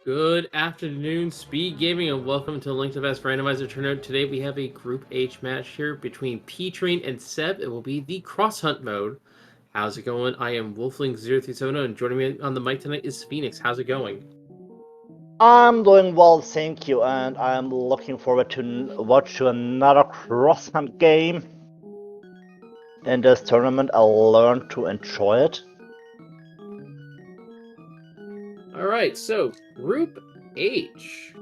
Good afternoon, Speed Gaming, and welcome to Link to Best Randomizer Tournament. Today we have a Group H match here between P-Train and Seb. It will be the Cross Hunt mode. How's it going? I am Wolfling0370, and joining me on the mic tonight is Phoenix. How's it going? I'm doing well, thank you, and I'm looking forward to watch another Cross Hunt game. In this tournament, I'll learn to enjoy it. Alright, so Group H.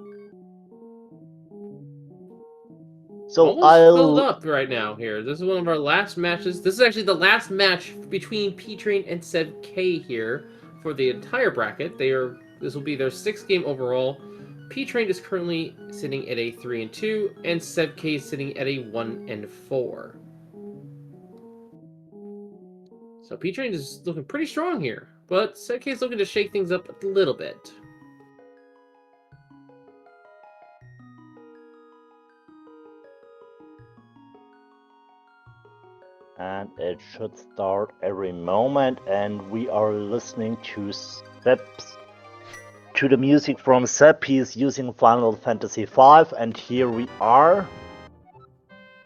So Almost filled up right now here. This is one of our last matches. This is actually the last match between P-Train and Seb K here for the entire bracket. This will be their 6th game overall. P-Train is currently sitting at a 3-2, and Seb K is sitting at a 1-4. So P-Train is looking pretty strong here, but Seb K is looking to shake things up a little bit. And it should start every moment, and we are listening to the music from Seb. He's using Final Fantasy V, and here we are.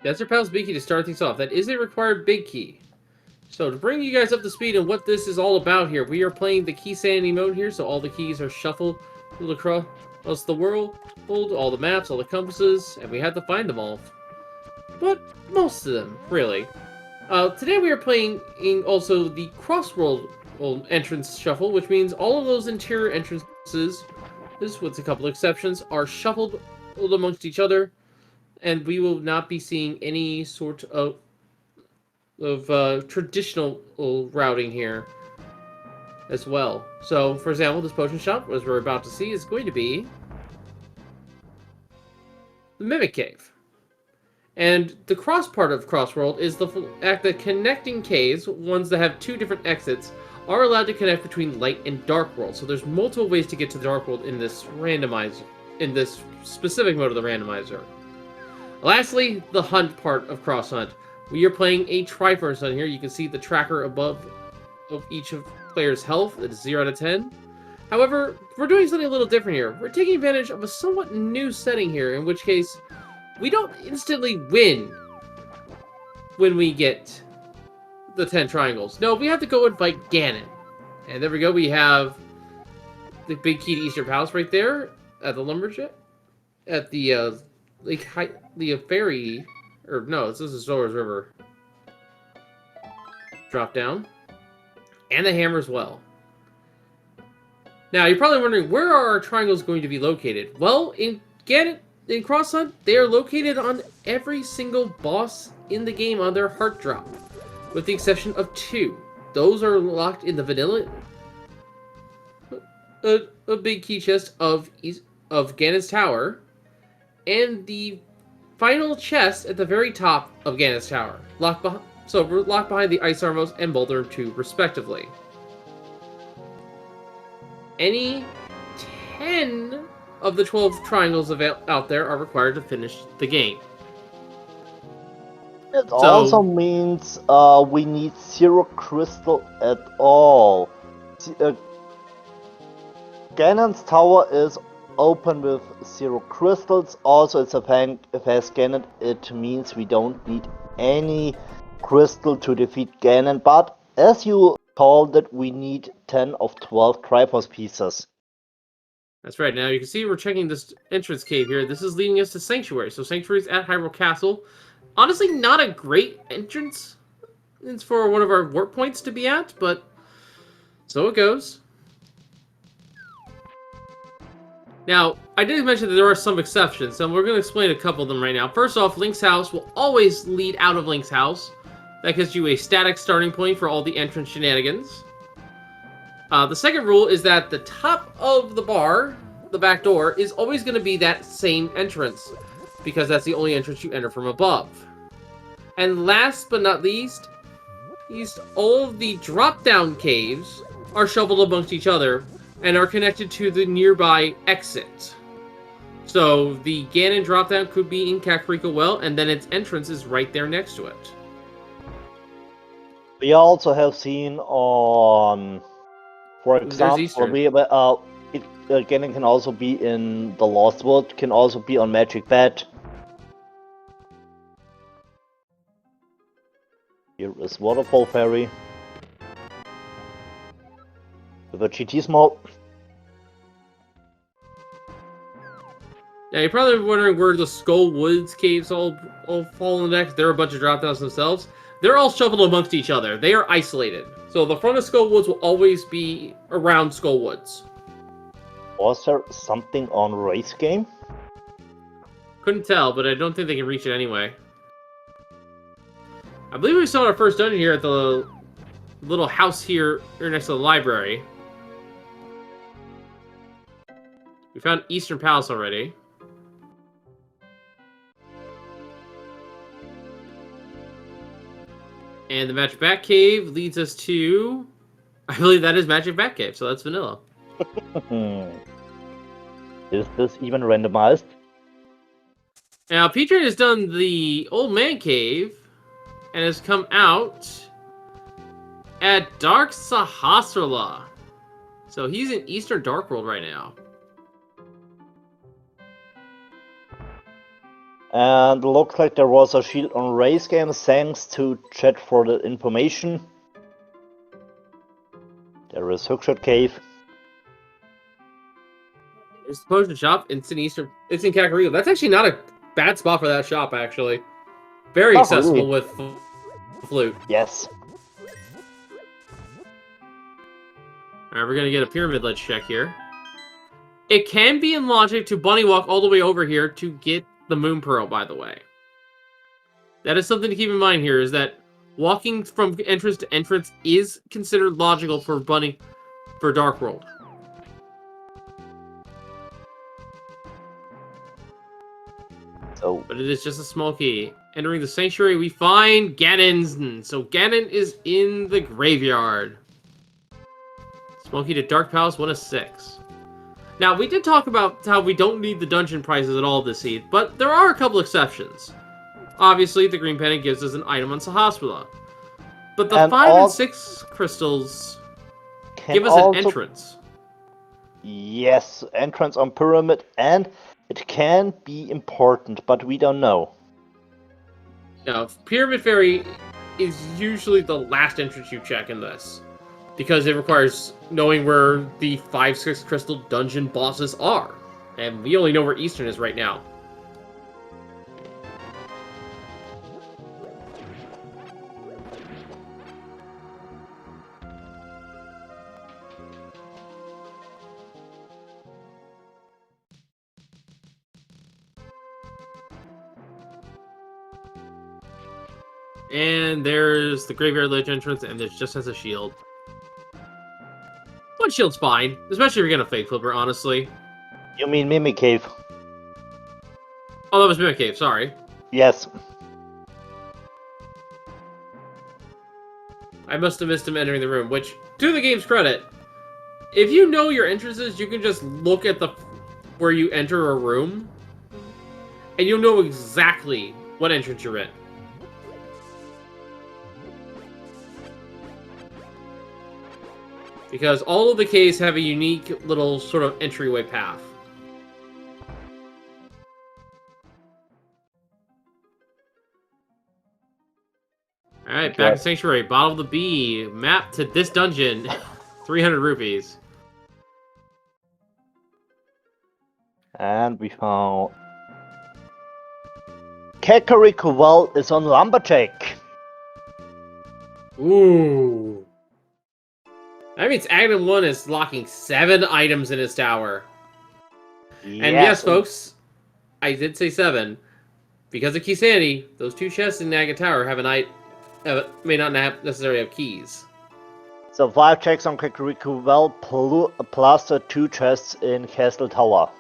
That's our pal's big key to start things off. That is a required big key. So to bring you guys up to speed on what this is all about here, we are playing the key sanity mode here, so all the keys are shuffled across the world, all the maps, all the compasses, and we have to find them all. But most of them, really. Today we are playing also the cross-world entrance shuffle, which means all of those interior entrances, with a couple exceptions, are shuffled amongst each other, and we will not be seeing any sort of traditional routing here as well. So, for example, this potion shop, as we're about to see, is going to be the Mimic Cave. And the cross part of Crossworld is the fact that connecting caves, ones that have 2 different exits, are allowed to connect between light and dark world. So there's multiple ways to get to the dark world in this specific mode of the randomizer. Lastly, the hunt part of Cross Hunt. We are playing a Triforce Hunt here. You can see the tracker above of each of players' health. It's 0 out of 10. However, we're doing something a little different here. We're taking advantage of a somewhat new setting here, in which case we don't instantly win when we get the 10 triangles. No, we have to go and fight Ganon. And there we go. We have the big key to Eastern Palace right there at the Lumberjet. At the the ferry, or no, this is Zora's River. Drop down. And the hammer as well. Now, you're probably wondering, where are our triangles going to be located? Well, in Cross Hunt, they are located on every single boss in the game on their heart drop, with the exception of 2. Those are locked in the vanilla, a big key chest of Ganon's Tower, and the final chest at the very top of Ganon's Tower, locked behind the Ice Armos and Boulder 2, respectively. Any 10 of the 12 triangles out there are required to finish the game. It also means we need 0 crystal at all. Ganon's Tower is open with 0 crystals. Also, it's a fast Ganon. It means we don't need any crystal to defeat Ganon. But as you called it, we need 10 of 12 Triforce pieces. That's right. Now you can see we're checking this entrance cave here. This is leading us to Sanctuary. So Sanctuary's at Hyrule Castle. Honestly, not a great entrance. It's for one of our warp points to be at, but so it goes. Now, I did mention that there are some exceptions, and we're going to explain a couple of them right now. First off, Link's house will always lead out of Link's house. That gives you a static starting point for all the entrance shenanigans. The second rule is that the top of the bar, the back door, is always going to be that same entrance, because that's the only entrance you enter from above. And last but not least, all of the drop-down caves are shuffled amongst each other and are connected to the nearby exit. So the Ganon drop-down could be in Kakariko Well, and then its entrance is right there next to it. We also have seen on, for example, Ganon can also be in the Lost Wood, can also be on Magic Bed. Here is Waterfall Fairy. With a GT Small. Yeah, you're probably wondering where the Skull Woods caves all fall in the deck. There are a bunch of drop downs themselves. They're all shuffled amongst each other. They are isolated. So the front of Skull Woods will always be around Skull Woods. Was there something on Race Game? Couldn't tell, but I don't think they can reach it anyway. I believe we saw our first dungeon here at the little house here next to the library. We found Eastern Palace already. And the Magic Bat Cave leads us to... I believe that is Magic Bat Cave, so that's vanilla. Is this even randomized? Now, P-Train has done the Old Man Cave and has come out at Dark Sahasrara. So he's in Eastern Dark World right now. And looks like there was a shield on Race Game. Thanks to chat for the information. There is Hookshot Cave. There's the potion shop. It's in Kakariko. That's actually not a bad spot for that shop, actually. Very accessible with flute. Yes. Alright, we're gonna get a pyramid ledge check here. It can be in logic to bunny walk all the way over here to get the Moon Pearl, by the way. That is something to keep in mind here, is that walking from entrance to entrance is considered logical for Dark World. So, but it is just a small key. Entering the sanctuary, we find Ganon. So Ganon is in the graveyard. Small key to Dark Palace, 1 of 6. Now, we did talk about how we don't need the dungeon prizes at all this seed, but there are a couple exceptions. Obviously, the green pendant gives us an item on Sahasrara. But the 5 and 6 crystals give us an entrance. Yes, entrance on Pyramid, and it can be important, but we don't know. Now, Pyramid Fairy is usually the last entrance you check in this, because it requires knowing where the 5-6 crystal dungeon bosses are, and we only know where Eastern is right now. And there's the Graveyard Ledge entrance, and it just has a shield. One shield's fine, especially if you're gonna Fake Flipper, honestly. You mean Mimic Cave? Oh, that was Mimic Cave, sorry. Yes. I must have missed him entering the room, which, to the game's credit, if you know your entrances, you can just look at where you enter a room, and you'll know exactly what entrance you're in. Because all of the caves have a unique little sort of entryway path. Alright, back to Sanctuary. Bottle of the Bee. Map to this dungeon. 300 rupees. And we found... Kakariko Well is on Lumberjack. Ooh. That means Aghanim 1 is locking 7 items in his tower. Yes. And yes, folks, I did say 7. Because of key sanity, those 2 chests in Naga Tower may not necessarily have keys. So 5 checks on Kakariko Well plus the 2 chests in Castle Tower.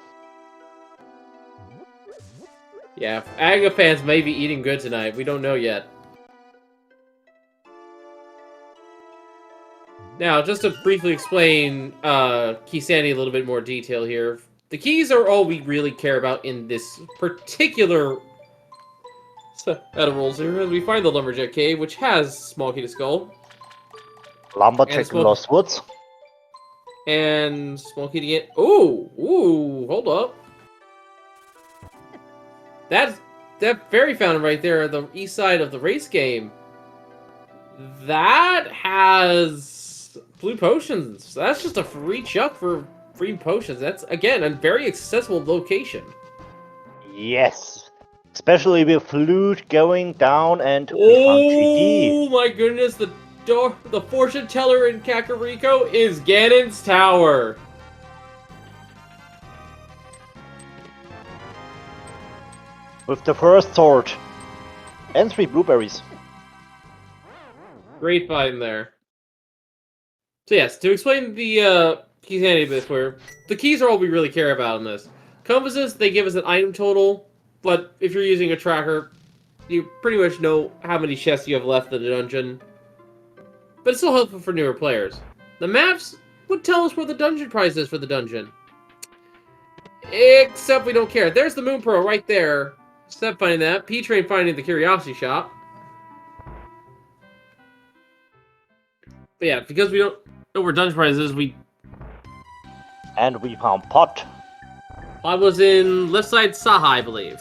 Yeah, Aga fans may be eating good tonight. We don't know yet. Now, just to briefly explain key sanity a little bit more detail here. The keys are all we really care about in this particular set of rules here. We find the Lumberjack Cave, which has small key to skull. Lumberjack in Lost Woods. And Smokey to get... Ooh! Ooh! Hold up. That fairy fountain right there, the east side of the race game, that has blue potions. That's just a free chuck for free potions. That's, again, a very accessible location. Yes. Especially with flute going down and we found GD. Oh my goodness, the fortune teller in Kakariko is Ganon's Tower. With the first sword. And 3 blueberries. Great find there. So yes, to explain the keys handy bit where the keys are all we really care about in this. Compasses, they give us an item total, but if you're using a tracker, you pretty much know how many chests you have left in the dungeon. But it's still helpful for newer players. The maps would tell us where the dungeon prize is for the dungeon. Except we don't care. There's the Moon Pearl right there. Step finding that. P-Train finding the Curiosity Shop. But yeah, because we don't know where dungeon prize is, And we found pot. I was in left side Saha, I believe.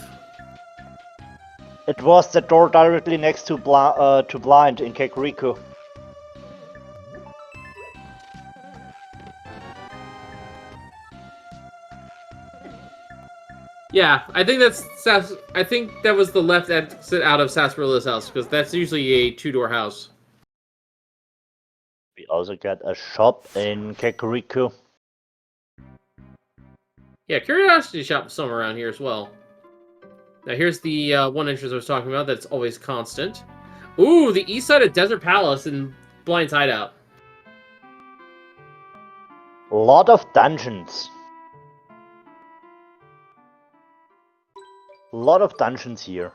It was the door directly next to blind in Kakariko. Yeah, I think I think that was the left exit out of Sarsarilla's house, because that's usually a 2-door house. We also got a shop in Kakariko. Yeah, Curiosity Shop is somewhere around here as well. Now here's the one entrance I was talking about that's always constant. Ooh, the east side of Desert Palace in Blind's Hideout. A lot of dungeons. A lot of dungeons here.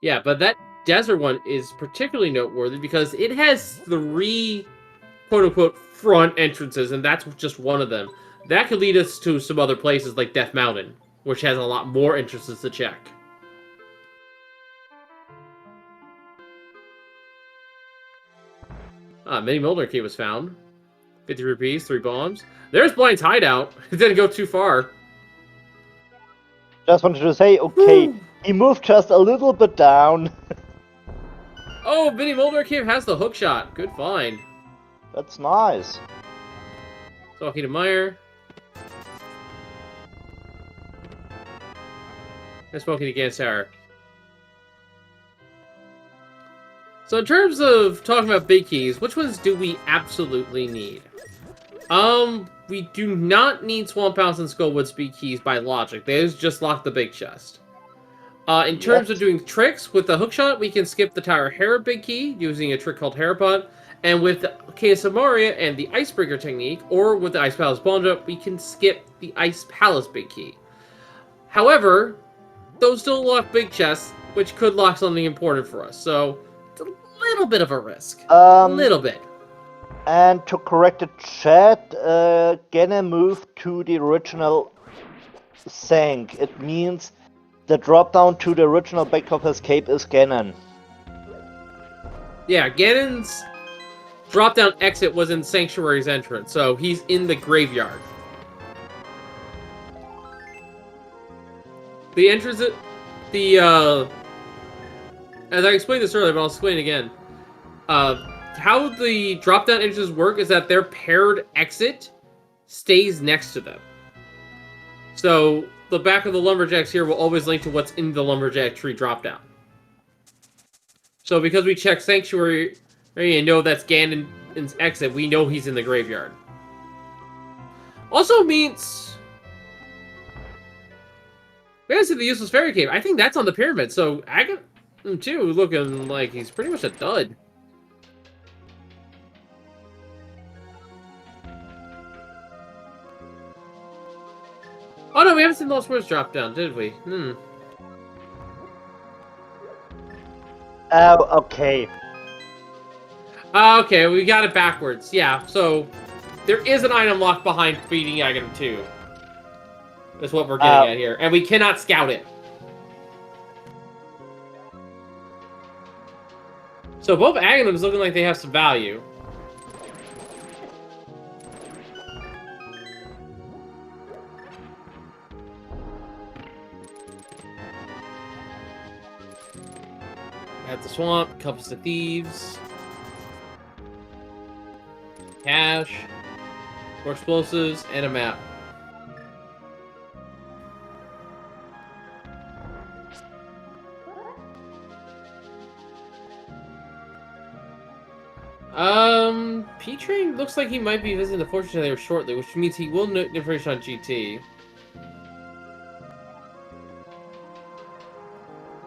Yeah, but that desert one is particularly noteworthy because it has 3 quote-unquote front entrances, and that's just one of them. That could lead us to some other places like Death Mountain, which has a lot more entrances to check. Mini Molder Key was found. 50 rupees, 3 bombs. There's Blind's Hideout. It didn't go too far. Just wanted to say, okay, he moved just a little bit down. Oh, Mini Molder Cave has the hook shot. Good find. That's nice. Talking to Meyer. And smoking against Tower. So in terms of talking about big keys, which ones do we absolutely need? We do not need Swamp House and Skullwood speed keys by logic. Those just lock the big chest. In terms of doing tricks, with the hookshot, we can skip the Tower Hera big key using a trick called Herapod. And with the Chaos of Maria and the Icebreaker technique, or with the Ice Palace Bomb Drop, we can skip the Ice Palace big key. However, those still lock big chests, which could lock something important for us. So, it's a little bit of a risk. A little bit. And to correct the chat, Ganon moved to the original Sank. It means the drop down to the original back of escape is Ganon. Yeah, Ganon's drop down exit was in Sanctuary's entrance, so he's in the graveyard. The entrance, as I explained this earlier, but I'll explain it again. How the drop-down entrances work is that their paired exit stays next to them. So the back of the Lumberjacks here will always link to what's in the Lumberjack tree drop-down. So because we check Sanctuary and know that's Ganon's exit, we know he's in the graveyard. Also means... we gotta see the Useless Fairy Cave. I think that's on the pyramid, so Agon too, looking like he's pretty much a dud. Oh no, we haven't seen Lost Words drop down, did we? Okay. Okay, we got it backwards. Yeah, so there is an item locked behind feeding Agon 2. That's what we're getting at here. And we cannot scout it. So both Aghanims looking like they have some value. At the swamp, couples of thieves. Cash. More explosives, and a map. P-Train looks like he might be visiting the fortune teller shortly, which means he will know information on GT.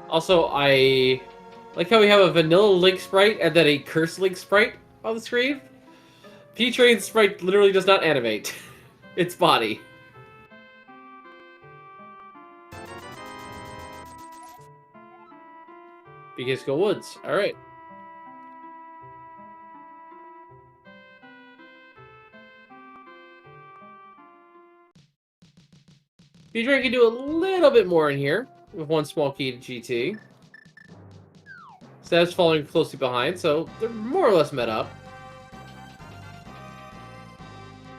Also, I like how we have a vanilla Link sprite and then a cursed Link sprite on the screen. P-Train's sprite literally does not animate its body. Because go woods. Alright. P-Train can do a little bit more in here with one small key to GT. Seb's following closely behind, so they're more or less met up.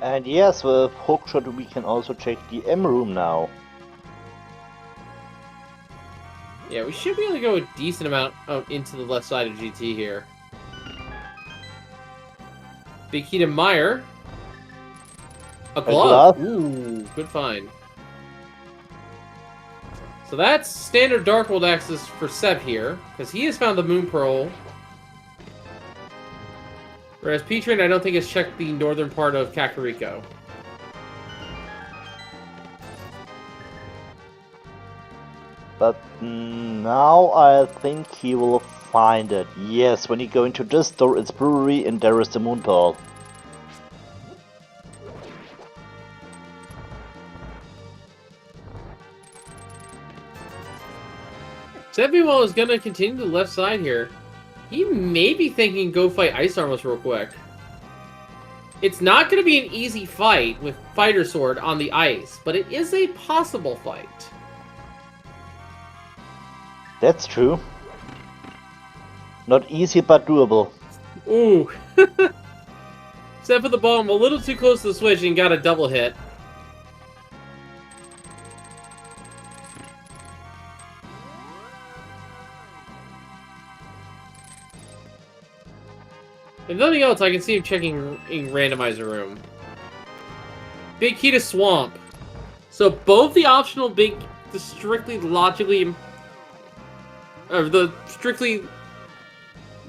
And yes, with hookshot we can also check the M room now. Yeah, we should be able to go a decent amount into the left side of GT here. Big key to Meyer. A glove. Ooh, good find. So that's standard Dark World access for Seb here, because he has found the Moon Pearl. Whereas P-Train, I don't think, has checked the northern part of Kakariko. But now I think he will find it. Yes, when you go into this door, it's brewery and there is the Moon Pearl. Seb, meanwhile, is going to continue to the left side here. He may be thinking go fight Ice Armors real quick. It's not going to be an easy fight with Fighter Sword on the ice, but it is a possible fight. That's true. Not easy, but doable. Ooh. Seb put the ball a little too close to the switch and got a double hit. If nothing else, I can see him checking in randomizer room. Big key to swamp. So both the optional the strictly logically, or the strictly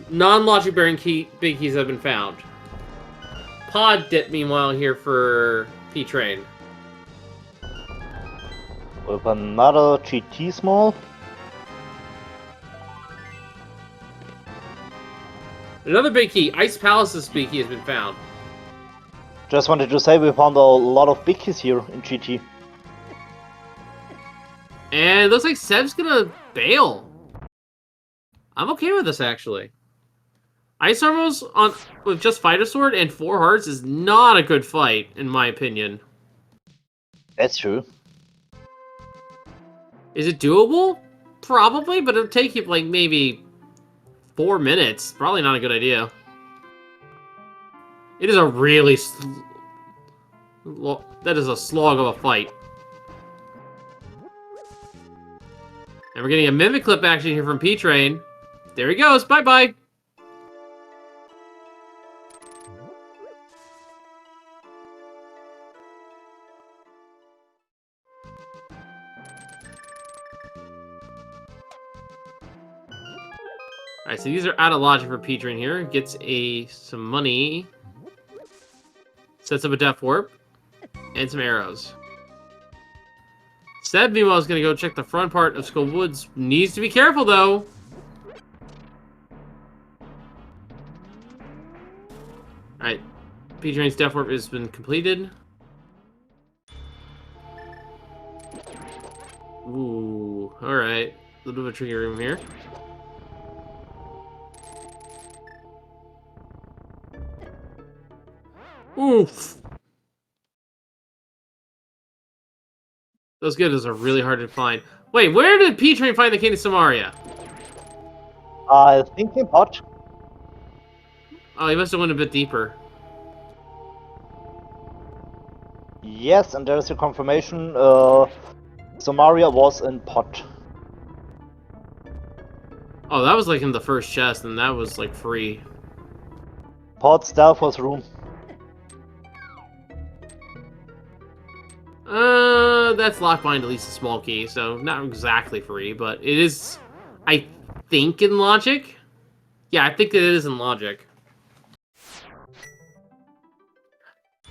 non-logic bearing big keys have been found. Pod dip, meanwhile, here for P-Train. With another GT small. Another big key, Ice Palace's big key has been found. Just wanted to say we found a lot of big keys here in GT. And it looks like Seb's gonna bail. I'm okay with this, actually. Ice Armors with just Fighter Sword and 4 hearts is not a good fight, in my opinion. That's true. Is it doable? Probably, but it'll take you like maybe 4 minutes. Probably not a good idea. It is a really that is a slog of a fight. And we're getting a Mimic Clip action here from P-Train. There he goes. Bye-bye. Alright, so these are out of logic for P-Train here. Gets some money. Sets up a Death Warp. And some arrows. Seb, meanwhile, is going to go check the front part of Skull Woods. Needs to be careful, though. Alright. P-Train's Death Warp has been completed. Ooh, alright. A little bit of a tricky room here. Oof. Those Getters are really hard to find. Wait, where did P-Train find the King of Samaria? I think in pot. Oh, he must have went a bit deeper. Yes, and there's your confirmation. Samaria was in pot. Oh, that was like in the first chest, and that was like free. Pod Stealth's room. That's locked behind at least a small key, so not exactly free, but it is, I think, in logic. Yeah, I think it is in logic.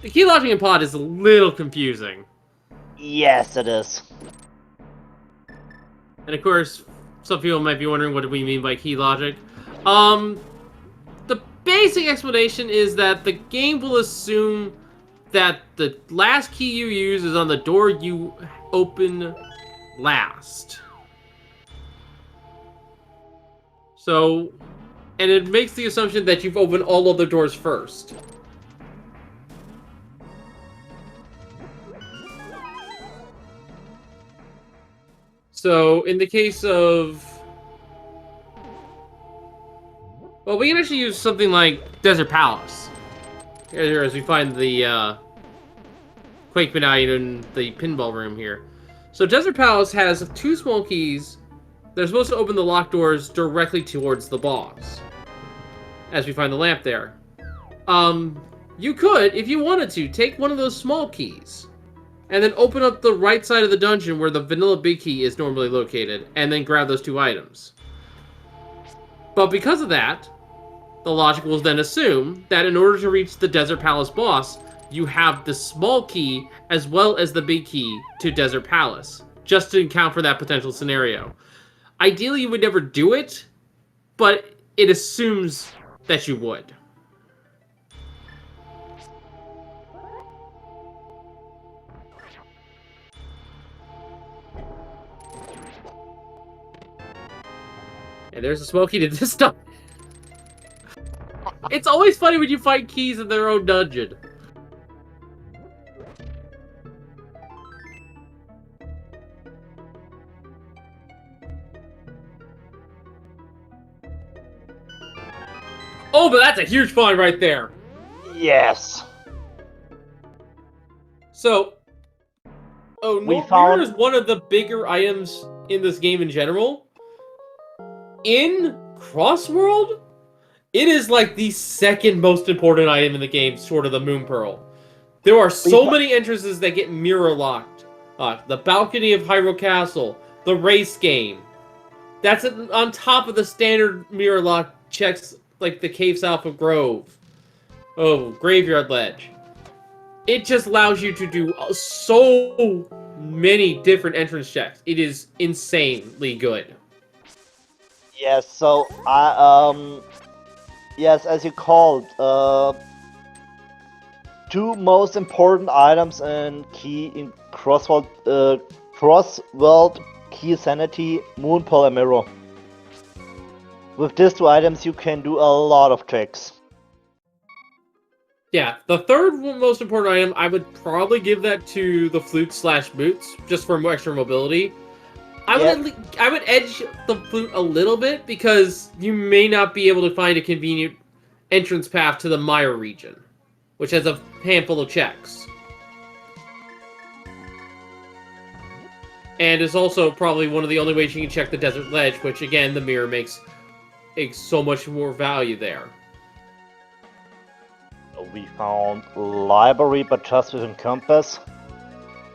The key lodging in pod is a little confusing. Yes, it is. And of course, some people might be wondering what do we mean by key logic. The basic explanation is that the game will assume that the last key you use is on the door you open last. So, and it makes the assumption that you've opened all other doors first. So, in the case of... Well, we can actually use something like Desert Palace. Here, as we find the Quake Medallion in the pinball room here. So Desert Palace has 2 small keys that are supposed to open the locked doors directly towards the boss. As we find the lamp there. You could, if you wanted to, take one of those small keys and then open up the right side of the dungeon where the vanilla big key is normally located, and then grab those 2 items. But because of that, the logic will then assume that in order to reach the Desert Palace boss, you have the small key as well as the big key to Desert Palace, just to account for that potential scenario. Ideally, you would never do it, but it assumes that you would. And there's a small key to this stuff. It's always funny when you find keys in their own dungeon. Oh, but that's a huge find right there. Yes. So, We found... mirror is one of the bigger items in this game in general. In Crossworld, it is like the second most important item in the game, short of the Moon Pearl. There are so many entrances that get mirror locked. The balcony of Hyrule Castle, the race game. That's on top of the standard mirror lock checks, like the Cave South of Grove. Oh, Graveyard Ledge. It just allows you to do so many different entrance checks. It is insanely good. Yes, so yes, as you called, 2 most important items in Crossworld Key Sanity, Moon Pearl and Mirror. With these 2 items, you can do a lot of tricks. Yeah, the third most important item, I would probably give that to the flute/boots, just for more extra mobility. I would edge the flute a little bit, because you may not be able to find a convenient entrance path to the Mire region, which has a handful of checks. And is also probably one of the only ways you can check the Desert Ledge, which again, the mirror makes so much more value there. We found library, but just with a compass.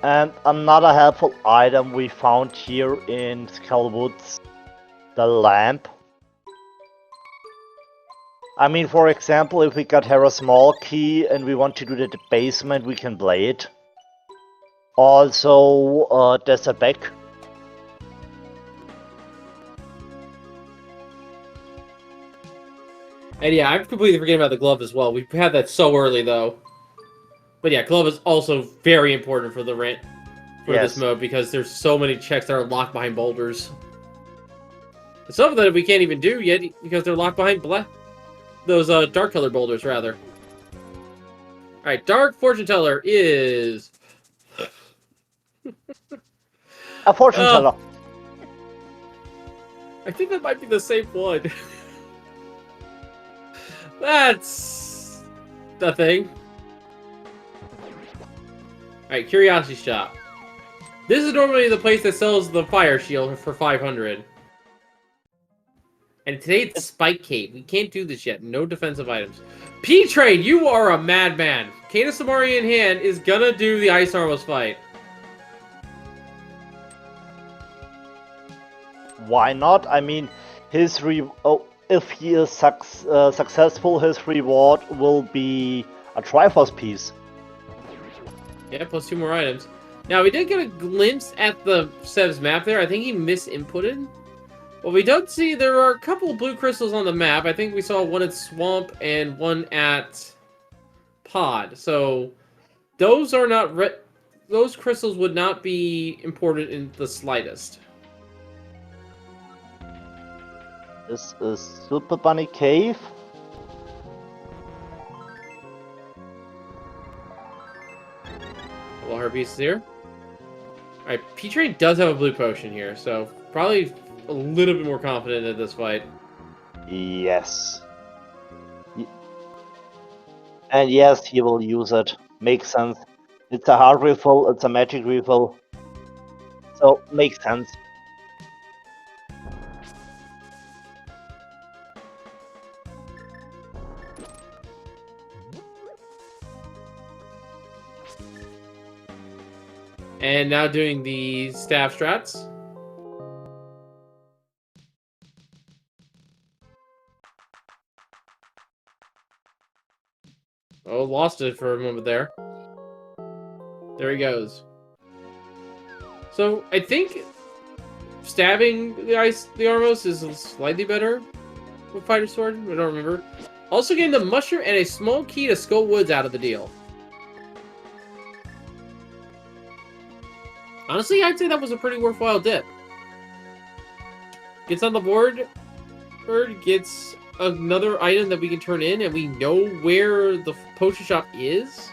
And another helpful item we found here in Skull Woods, the lamp. I mean, for example, if we got here a small key and we want to do the basement, we can play it. Also, there's a back. And yeah, I'm completely forgetting about the glove as well. We had that so early, though. But yeah, glove is also very important for the this mode, because there's so many checks that are locked behind boulders. Some of them we can't even do yet because they're locked behind those dark color boulders, rather. Alright, Dark Fortune Teller is... a fortune teller. I think that might be the same one. That's the thing. Alright, Curiosity Shop. This is normally the place that sells the fire shield for 500. And today it's Spike Cave. We can't do this yet. No defensive items. P-Train, you are a madman. Kana Samari in hand is gonna do the Ice Armos fight. Why not? I mean, if he is successful, his reward will be a Triforce piece. Yeah, plus 2 more items. Now, we did get a glimpse at the Sev's map there. I think he misinputted. Well, we don't see there are a couple of blue crystals on the map. I think we saw one at Swamp and one at Pod. So those are not those crystals would not be important in the slightest. This is Super Bunny Cave. Well, her piece is here. Alright, P-Train does have a blue potion here, so probably a little bit more confident in this fight. Yes. And yes, he will use it. Makes sense. It's a hard refill, it's a magic refill. So, makes sense. And now doing the staff strats. Oh, lost it for a moment there. There he goes. So, I think stabbing the Armos is slightly better with Fighter Sword. I don't remember. Also getting the mushroom and a small key to Skull Woods out of the deal. Honestly, I'd say that was a pretty worthwhile dip. Gets on the board, Bird gets another item that we can turn in, and we know where the potion shop is.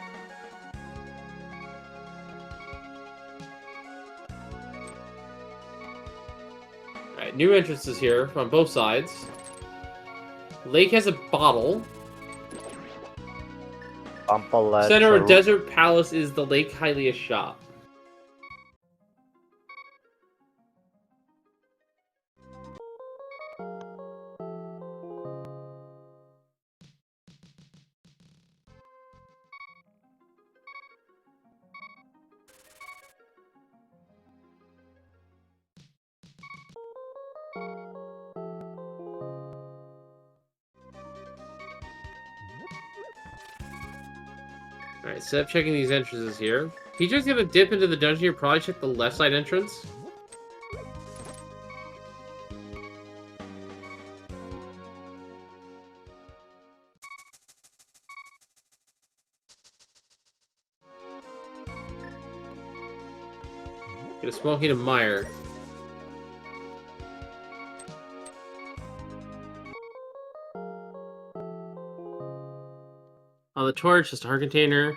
Alright, new entrances here on both sides. Lake has a bottle. Center of Desert Palace is the Lake Hylia shop. Alright, instead of checking these entrances here, PJ's gonna dip into the dungeon here, probably check the left side entrance. Get a small key to Meyer. On the torch, just a heart container.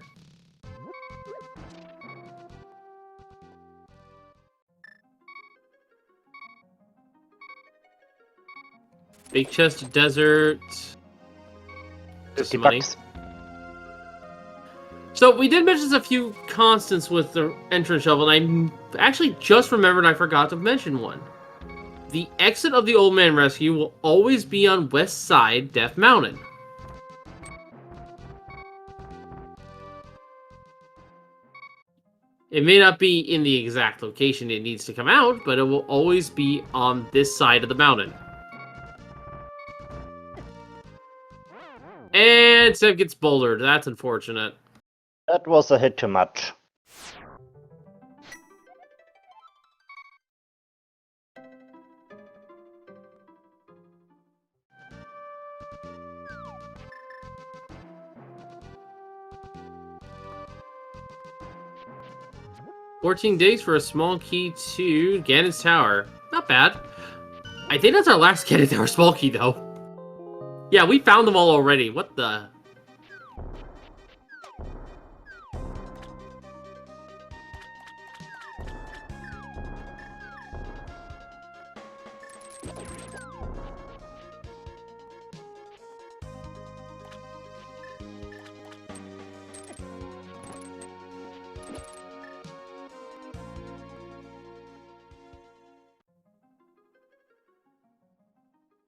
Big chest of desert. Just 50 money. bucks. So we did mention a few constants with the entrance shovel, and I actually just remembered I forgot to mention one. The exit of the Old Man Rescue will always be on West Side Death Mountain. It may not be in the exact location it needs to come out, but it will always be on this side of the mountain. And Sev gets bouldered. That's unfortunate. That was a hit too much. $14 days for a small key to Ganon's Tower. Not bad. I think that's our last Ganon Tower small key, though. Yeah, we found them all already. What the...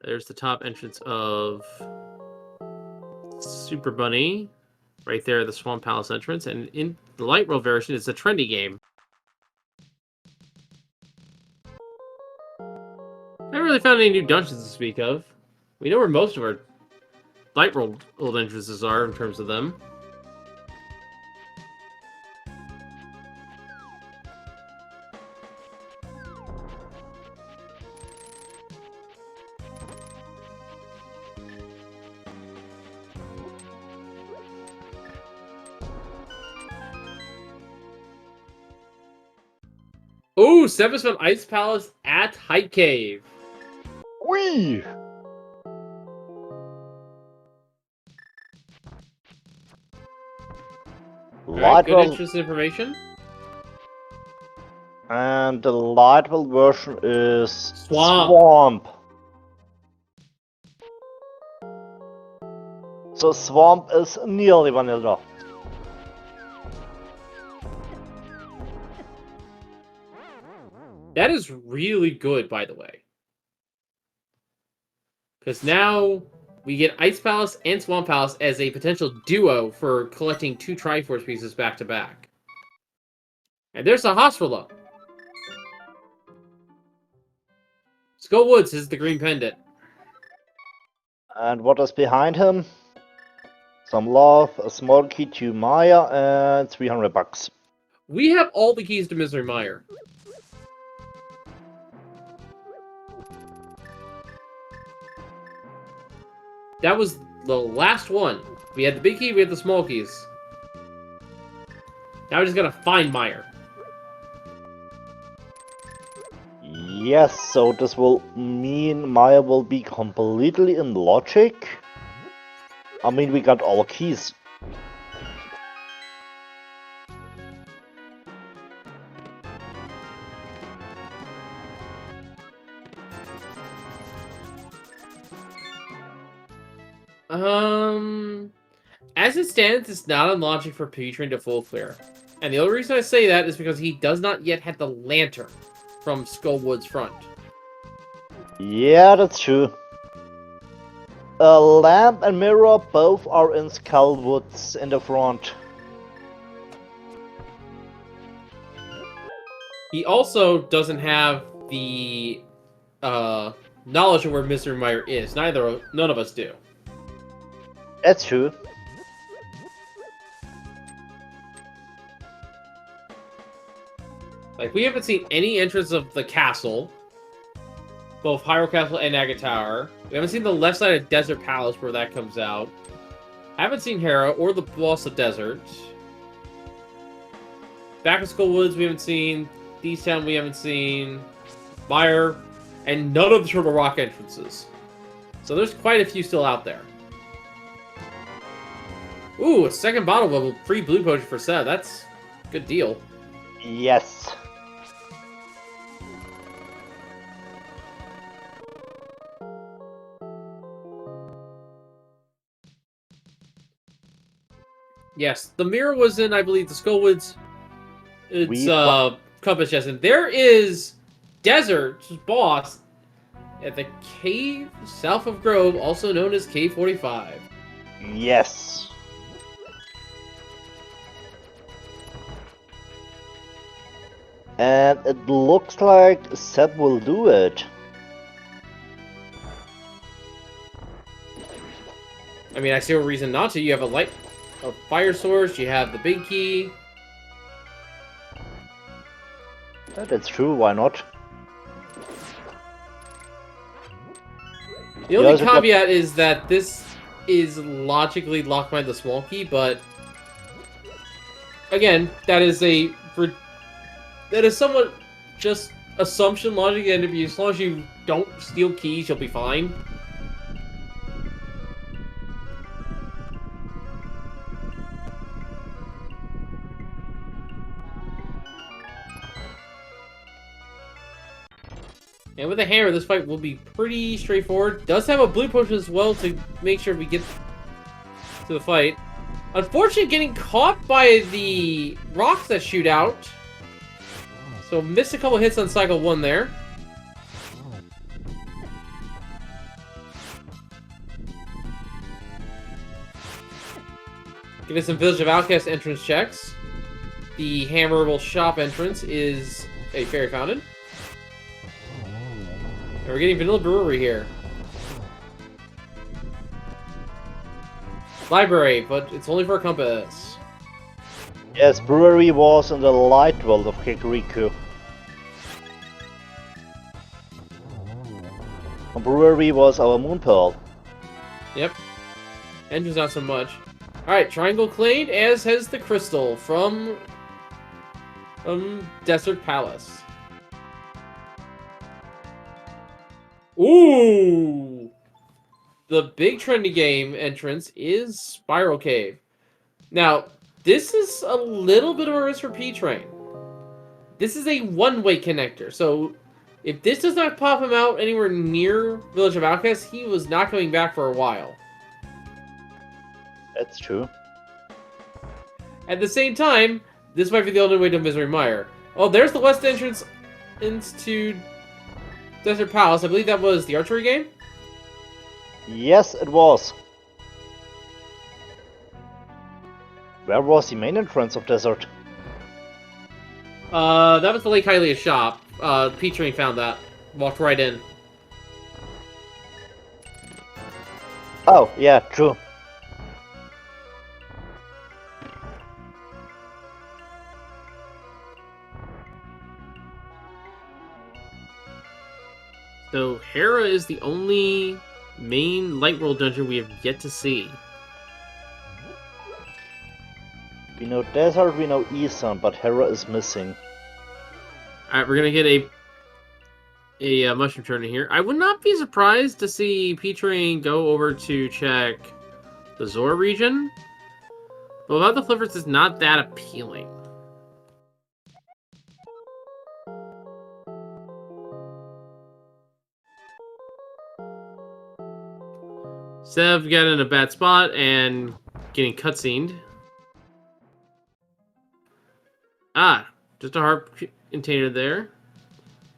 There's the top entrance of Super Bunny. Right there, the Swamp Palace entrance. And in the Light World version, it's a trendy game. I haven't really found any new dungeons to speak of. We know where most of our Light World old entrances are in terms of them. Ooh, Seven's from Ice Palace at Height Cave. Whee! Alright, good Lightwell, interesting information. and the Lightwell version is Swamp. Swamp. So Swamp is nearly vanilla. That is really good, by the way. Because now we get Ice Palace and Swamp Palace as a potential duo for collecting 2 Triforce pieces back to back. And there's the hospital. Skull Woods is the green pendant. And what is behind him? Some love, a small key to Maya, and 300 bucks. We have all the keys to Misery Mire. That was the last one. We had the big key, we had the small keys. Now we just gotta find Mire. Yes, so this will mean Maya will be completely in logic. I mean, we got all keys. As it stands, it's not unlogic for Petrin to full clear. And the only reason I say that is because he does not yet have the lantern from Skullwood's front. Yeah, that's true. A lamp and mirror both are in Skullwoods in the front. He also doesn't have the knowledge of where Mr. Meyer is. None of us do. That's true. Like, we haven't seen any entrance of the castle. Both Hyrule Castle and Naga Tower. We haven't seen the left side of Desert Palace where that comes out. Haven't seen Hera or the boss of Desert. Back in Skull Woods we haven't seen. East Town we haven't seen. Mire. And none of the Turtle Rock entrances. So there's quite a few still out there. Ooh, a second bottle of a free blue potion for Seth. That's a good deal. Yes. Yes, the mirror was in, I believe, the Skullwoods. It's compass chest, and there is Desert's boss at the cave south of Grove, also known as Cave 45. Yes. And it looks like Seb will do it. I mean, I see no reason not to. You have a fire source, you have the big key. That's true, why not? The only caveat is that this is logically locked by the small key, but again, that is somewhat just assumption logic, and as long as you don't steal keys, you'll be fine. And with a hammer, this fight will be pretty straightforward. Does have a blue potion as well to make sure we get to the fight. Unfortunately, getting caught by the rocks that shoot out. So missed a couple hits on cycle 1 there. Give us some Village of Outcasts entrance checks. The Hammerable Shop entrance is a fairy fountain. And we're getting Vanilla Brewery here. Library, but it's only for a compass. Yes, brewery was in the light world of Kakariko. And brewery was our moon pearl. Yep. Engine's not so much. Alright, Triangle Clade, as has the Crystal from Desert Palace. Ooh! The big trendy game entrance is Spiral Cave. Now, this is a little bit of a risk for P-Train. This is a one-way connector, so if this does not pop him out anywhere near Village of Outcasts, he was not coming back for a while. That's true. At the same time, this might be the only way to Misery Mire. Oh, there's the west entrance into Desert Palace. I believe that was the archery game? Yes, it was. Where was the main entrance of Desert? That was the Lake Hylia shop. P-Train found that. Walked right in. Oh, yeah, true. So, Hera is the only main Light World dungeon we have yet to see. We know Desert, we know Eastern, but Hera is missing. Alright, we're gonna get a mushroom turner here. I would not be surprised to see P-Train go over to check the Zora region. But without the Flippers, it's not that appealing. Sev got in a bad spot and getting cutscened. Ah, just a heart container there.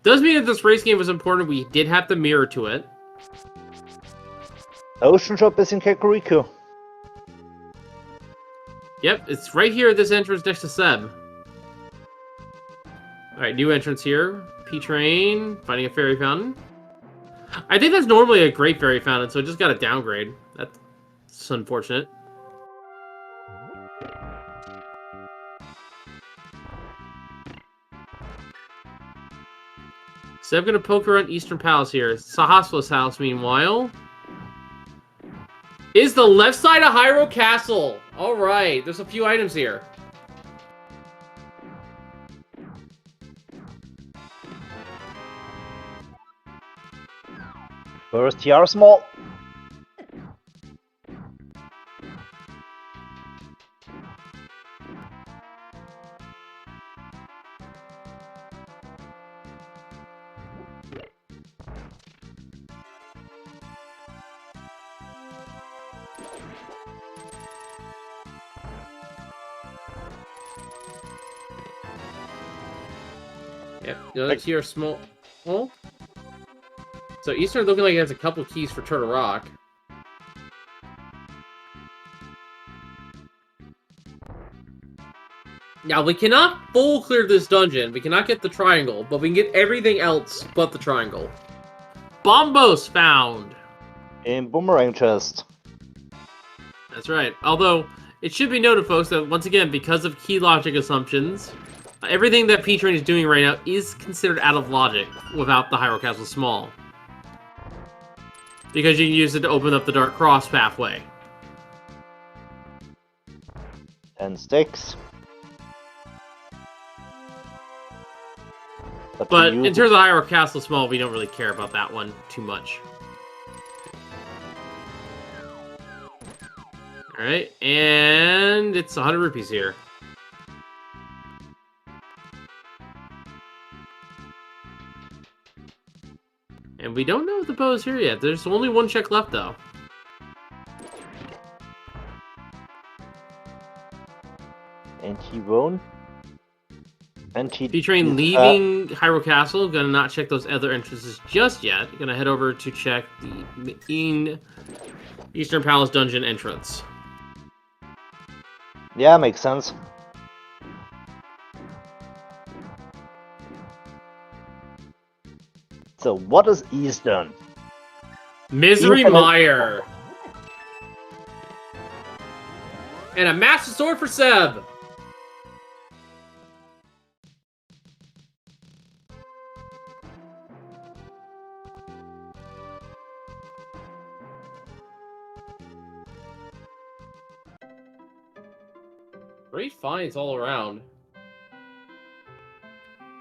Does mean that this race game was important. We did have to mirror to it. Ocean Shop is in Kakariko. Yep, it's right here at this entrance next to Seb. Alright, new entrance here. P-Train, finding a fairy fountain. I think that's normally a great fairy fountain, so it just got a downgrade. That's unfortunate. So I'm gonna poke around Eastern Palace here. Sahaswa's house, meanwhile, is the left side of Hyrule Castle. Alright, there's a few items here. First here, small. Yep, another tier small. Oh. So Eastern looking like it has a couple keys for Turtle Rock. Now, we cannot full clear this dungeon. We cannot get the triangle, but we can get everything else but the triangle. Bombos found! In Boomerang Chest. That's right. Although, it should be noted, folks, that once again, because of key logic assumptions, everything that P-Train is doing right now is considered out of logic without the Hyrule Castle Small. Because you can use it to open up the Dark Cross pathway. 10 sticks. But in terms of Hyrule Castle Small, we don't really care about that one too much. Alright, and it's 100 rupees here. And we don't know if the bow is here yet. There's only one check left, though. And he won't. And he... P-Train leaving Hyrule Castle. Gonna not check those other entrances just yet. Gonna head over to check the Eastern Palace dungeon entrance. Yeah, makes sense. So, what is Eastern? Misery Eastern is- Mire. And a Master Sword for Seb. Great finds all around.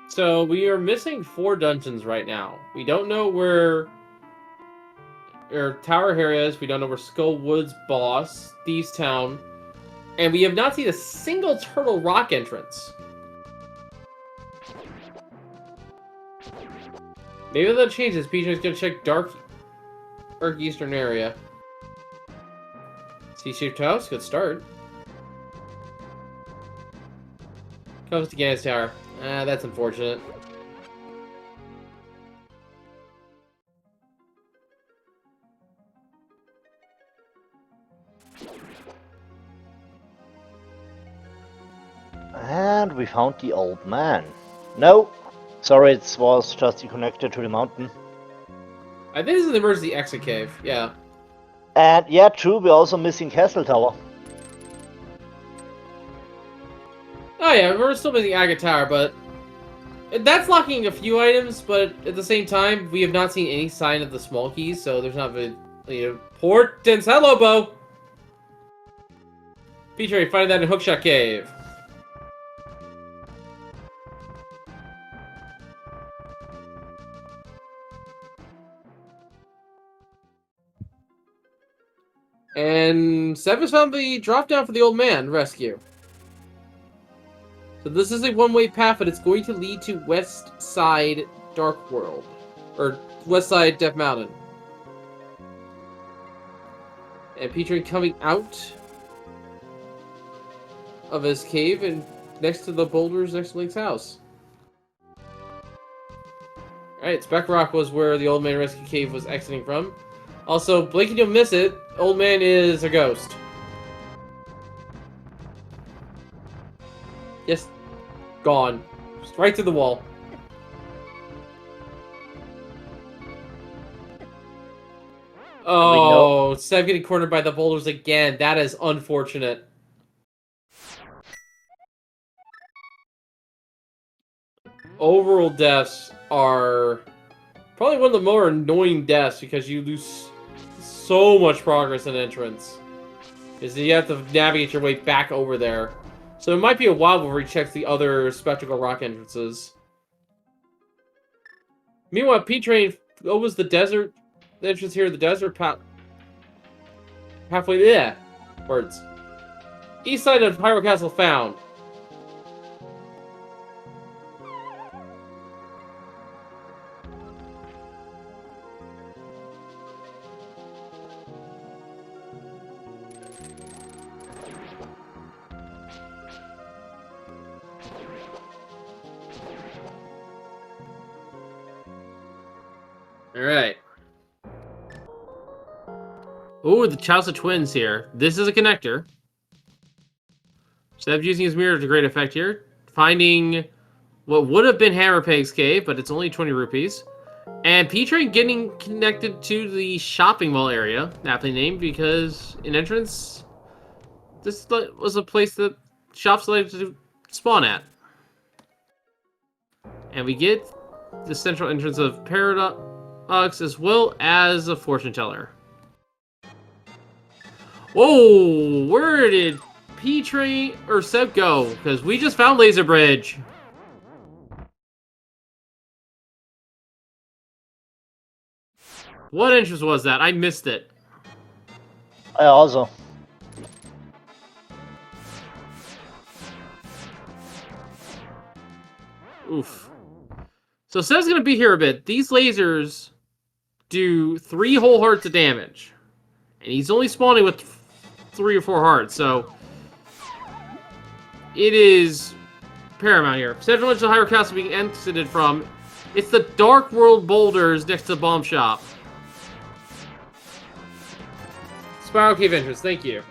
So we are missing 4 dungeons right now. We don't know where Tower Hair is. We don't know where Skull Woods boss, Thieves Town, and we have not seen a single Turtle Rock entrance. Maybe they'll change this. Peter's gonna check Dark Eastern area. C-shaped house, good start. Comes to Ganon's Tower. That's unfortunate. And we found the old man. No, sorry, it was just connected to the mountain. I think this is the emergency exit cave, yeah. And yeah, true, we're also missing Castle Tower. Oh yeah, we're still missing Agate Tower, but that's locking a few items, but at the same time, we have not seen any sign of the small keys, so there's not been, Portents. Hello, Bo! Featuring finding that in Hookshot Cave. And Seven's found the drop down for the old man rescue. So this is a one-way path, but it's going to lead to West Side Dark World. Or West Side Death Mountain. And Peter coming out of his cave and next to the boulders next to Link's house. Alright, Speck Rock was where the old man rescue cave was exiting from. Also, blink and you'll miss it, old man is a ghost. Just gone. Just right through the wall. Oh, Seb getting cornered by the boulders again. That is unfortunate. Overall deaths are probably one of the more annoying deaths because you lose so much progress in entrance. Is that you have to navigate your way back over there. So it might be a while before he checks the other Spectacle Rock entrances. Meanwhile, P-Train opens the desert the entrance here, the desert path. Halfway there. Words. East side of Hyrule Castle found. Alright. Ooh, the Chaucer twins here. This is a connector. Seb's using his mirror to great effect here. Finding what would have been Hammerpeg's cave, but it's only 20 rupees. And P-Train getting connected to the shopping mall area, aptly named, because in entrance, this was a place that shops like to spawn at. And we get the central entrance of Paradox as well as a fortune teller. Whoa, where did P-Train or Seb go? Because we just found Laser Bridge. What entrance was that? I missed it. I also. Oof. So Seb's gonna be here a bit. These lasers do 3 whole hearts of damage. And he's only spawning with 3 or 4 hearts, so it is paramount here. Central edge of the Hyrule Castle being exited from. It's the Dark World boulders next to the bomb shop. Spiral Cave entrance, thank you.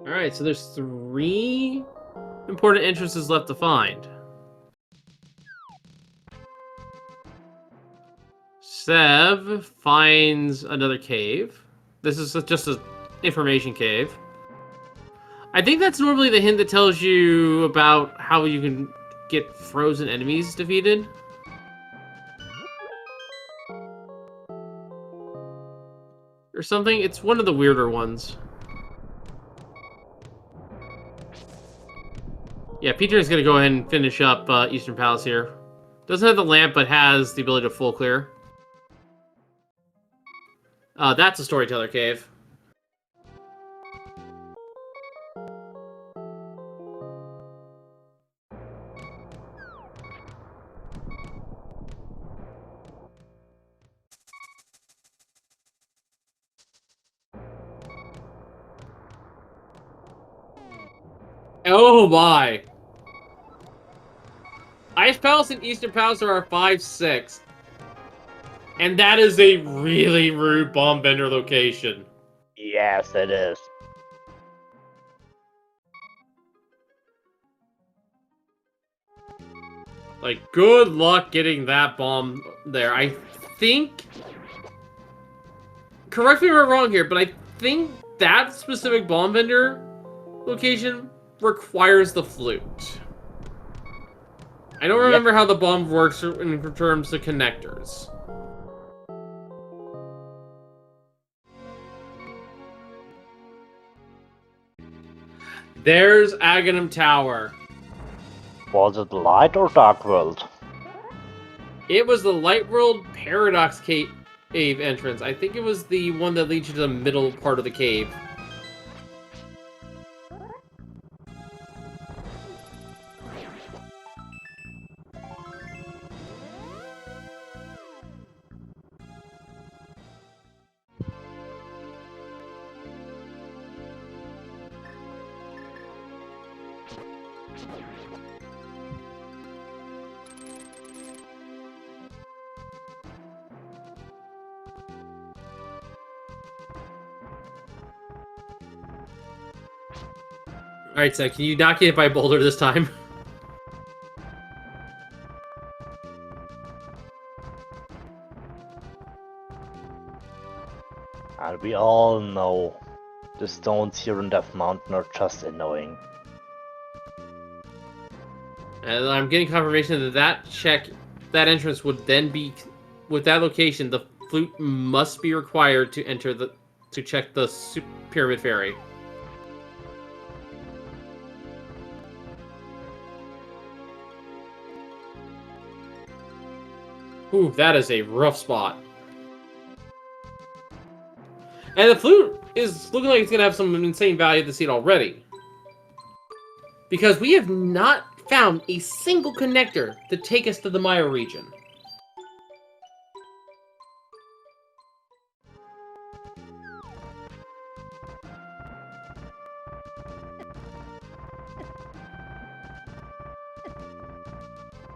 Alright, so there's 3 important entrances left to find. Sev finds another cave. This is just an information cave. I think that's normally the hint that tells you about how you can get frozen enemies defeated. Or something. It's one of the weirder ones. Yeah, Peter is going to go ahead and finish up Eastern Palace here. Doesn't have the lamp, but has the ability to full clear. That's a Storyteller Cave. Oh my! Ice Palace and Eastern Palace are our 5-6. And that is a really rude bomb bender location. Yes, it is. Like, good luck getting that bomb there. I think... Correct me if I'm wrong here, but I think that specific bomb bender location requires the flute. I don't remember how the bomb works in terms of connectors. There's Aghanim Tower. Was it Light or Dark World? It was the Light World Paradox Cave entrance. I think it was the one that leads you to the middle part of the cave. Alright, so can you not get hit by a boulder this time? And we all know the stones here in Death Mountain are just annoying. And I'm getting confirmation that that entrance would then be, with that location, the flute must be required to enter to check the Pyramid Ferry. Ooh, that is a rough spot. And the flute is looking like it's going to have some insane value to see it already. Because we have not found a single connector to take us to the Maya region.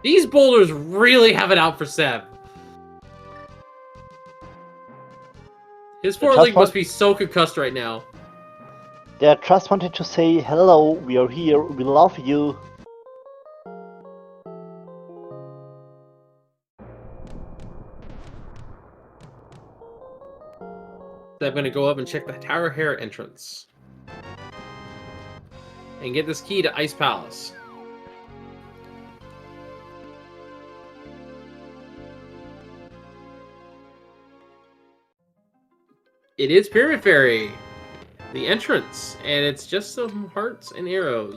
These boulders really have it out for Seb. His foreleg must be so concussed right now. They just wanted to say, hello, we are here, we love you. So I'm going to go up and check the Tower Hera entrance. And get this key to Ice Palace. It is Pyramid Ferry, the entrance, and it's just some hearts and arrows.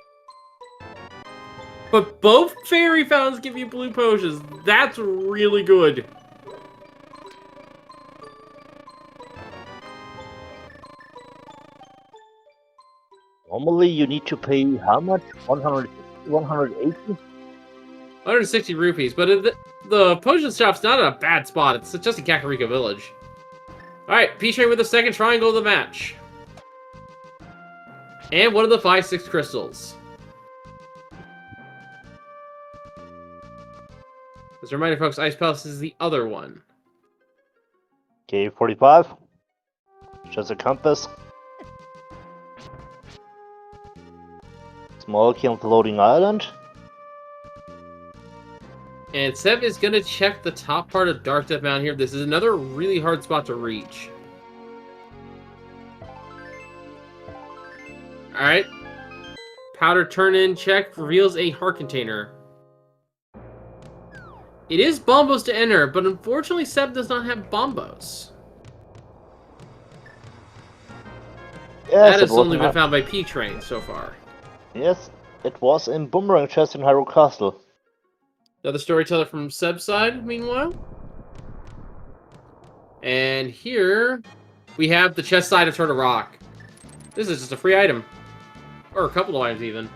But both fairy fountains give you blue potions. That's really good. Normally you need to pay how much? 180? 160 rupees, but the potion shop's not in a bad spot. It's just in Kakariko Village. Alright, P-Train with the second triangle of the match. And one of the 5-6 crystals. As a reminder, folks, Ice Palace is the other one. Okay, 45. Just a compass. Small key on floating island. And Seb is going to check the top part of Dark Death Mountain here. This is another really hard spot to reach. Alright. Powder turn-in check reveals a heart container. It is bombos to enter, but unfortunately Seb does not have bombos. Yes, That has only been found by P-Train so far. Yes, it was in Boomerang Chest in Hyrule Castle. Another storyteller from Seb's side, meanwhile. And here we have the chest side of Turtle Rock. This is just a free item. Or a couple of items, even.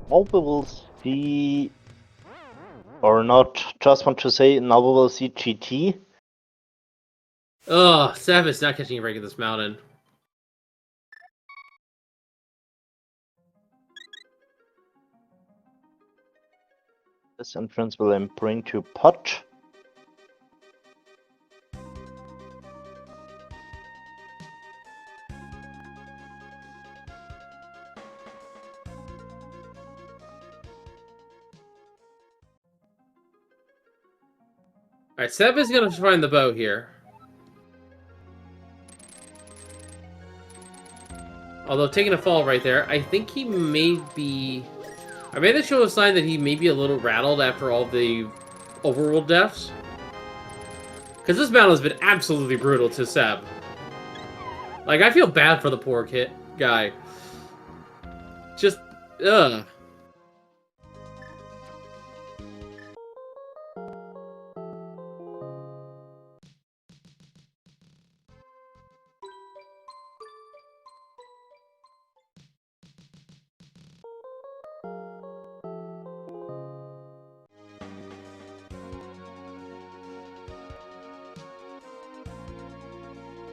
Now we will see, or not, just want to say, now we will see GT. Ugh, Seb is not catching a break at this mountain. This entrance will then bring to Pot. Alright, Seb is going to find the bow here. Although taking a fall right there, I think he may be... I made it show a sign that he may be a little rattled after all the overworld deaths. Because this battle has been absolutely brutal to Seb. Like, I feel bad for the poor guy. Just, ugh.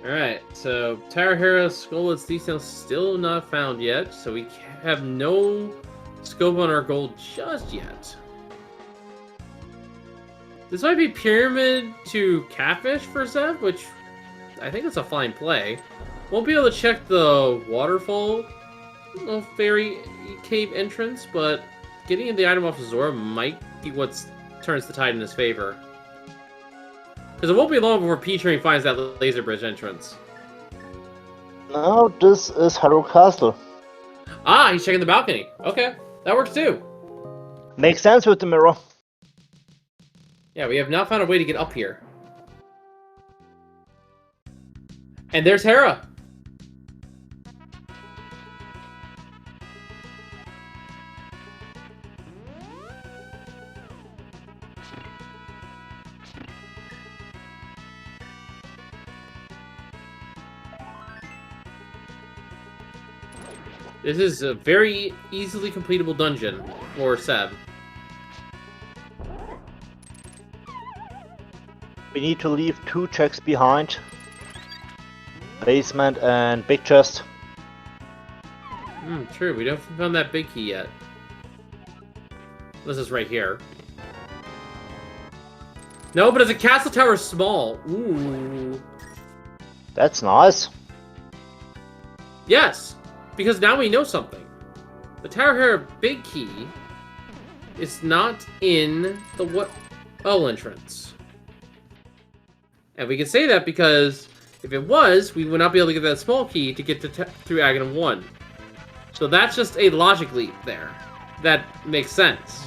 Alright, so Tarahera's skull is details still not found yet, so we have no scope on our goal just yet. This might be Pyramid to Catfish for Seb, which I think is a fine play. Won't be able to check the waterfall fairy cave entrance, but getting the item off of Zora might be what turns the tide in his favor. Because it won't be long before P-Train finds that laser bridge entrance. Now this is Hyrule Castle. Ah, he's checking the balcony. Okay, that works too. Makes sense with the mirror. Yeah, we have now found a way to get up here. And there's Hera. This is a very easily completable dungeon for Seb. We need to leave 2 checks behind. Basement and big chest. True, we haven't found that big key yet. This is right here. No, but it's a castle tower small. Ooh. That's nice. Yes, because now we know something. The Tower Hera Big Key is not in the well entrance. And we can say that because if it was, we would not be able to get that small key to get to through Aghanim 1. So that's just a logic leap there. That makes sense.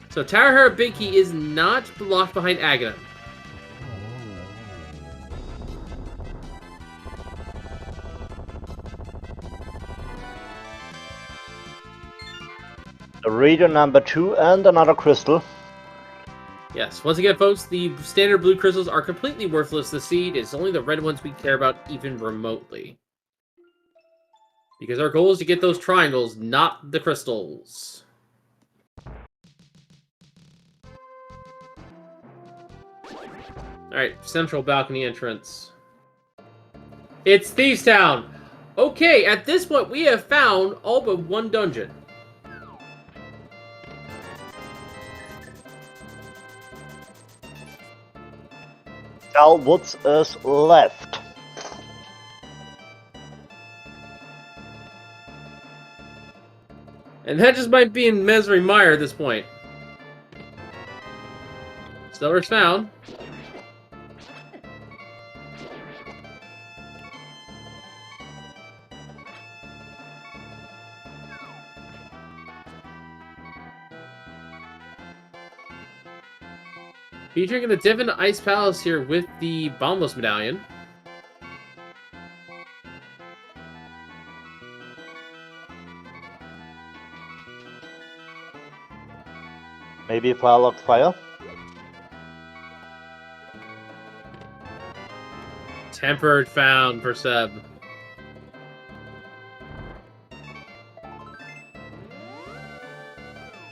So Tower Hera Big Key is not locked behind Aghanim. Reader number 2 and another crystal. Yes, once again, folks, the standard blue crystals are completely worthless to seed. It's only the red ones we care about even remotely. Because our goal is to get those triangles, not the crystals. Alright, central balcony entrance. It's Thieves Town! Okay, at this point, we have found all but one dungeon. Now what's is left? And that just might be in Mesri Mire at this point. Stellar's found. Featuring in the Divin Ice Palace here with the Boundless Medallion. Maybe Firelock Fire? Tempered found for Seb.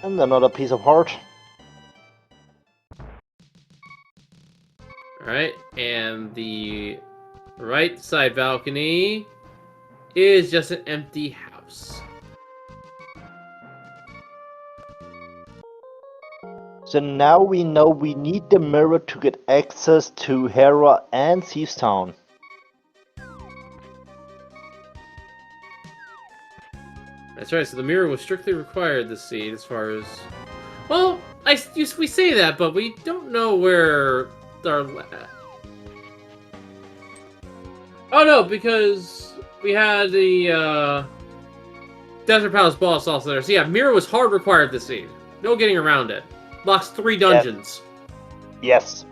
And another piece of heart. Alright, and the right side balcony is just an empty house. So now we know we need the mirror to get access to Hera and Thieves Town. That's right, so the mirror was strictly required this seed as far as... Well, we say that, but we don't know where our... Oh no, because we had the Desert Palace boss also there. So yeah, mirror was hard required this seed. No getting around it. Locks 3 dungeons. Yes.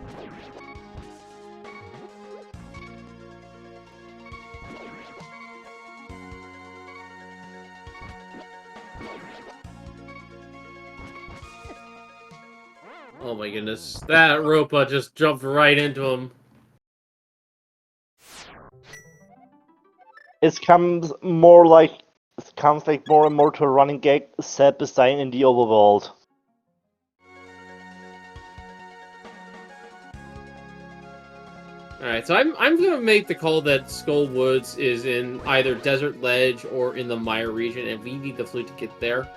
Oh my goodness. That Ropa just jumped right into him. It comes more like more and more to a running gag set design in the overworld. Alright, so I'm gonna make the call that Skull Woods is in either Desert Ledge or in the Mire region, and we need the flute to get there.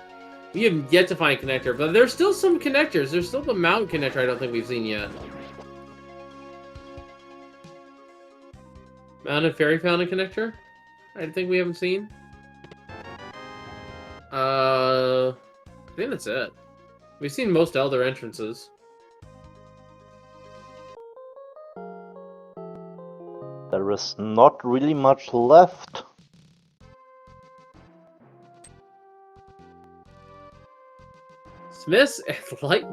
We have yet to find a connector, but there's still some connectors. There's still the mountain connector I don't think we've seen yet. Mountain Fairy Fountain connector? I think we haven't seen. I think that's it. We've seen most Elder entrances. There is not really much left. Smiths Light.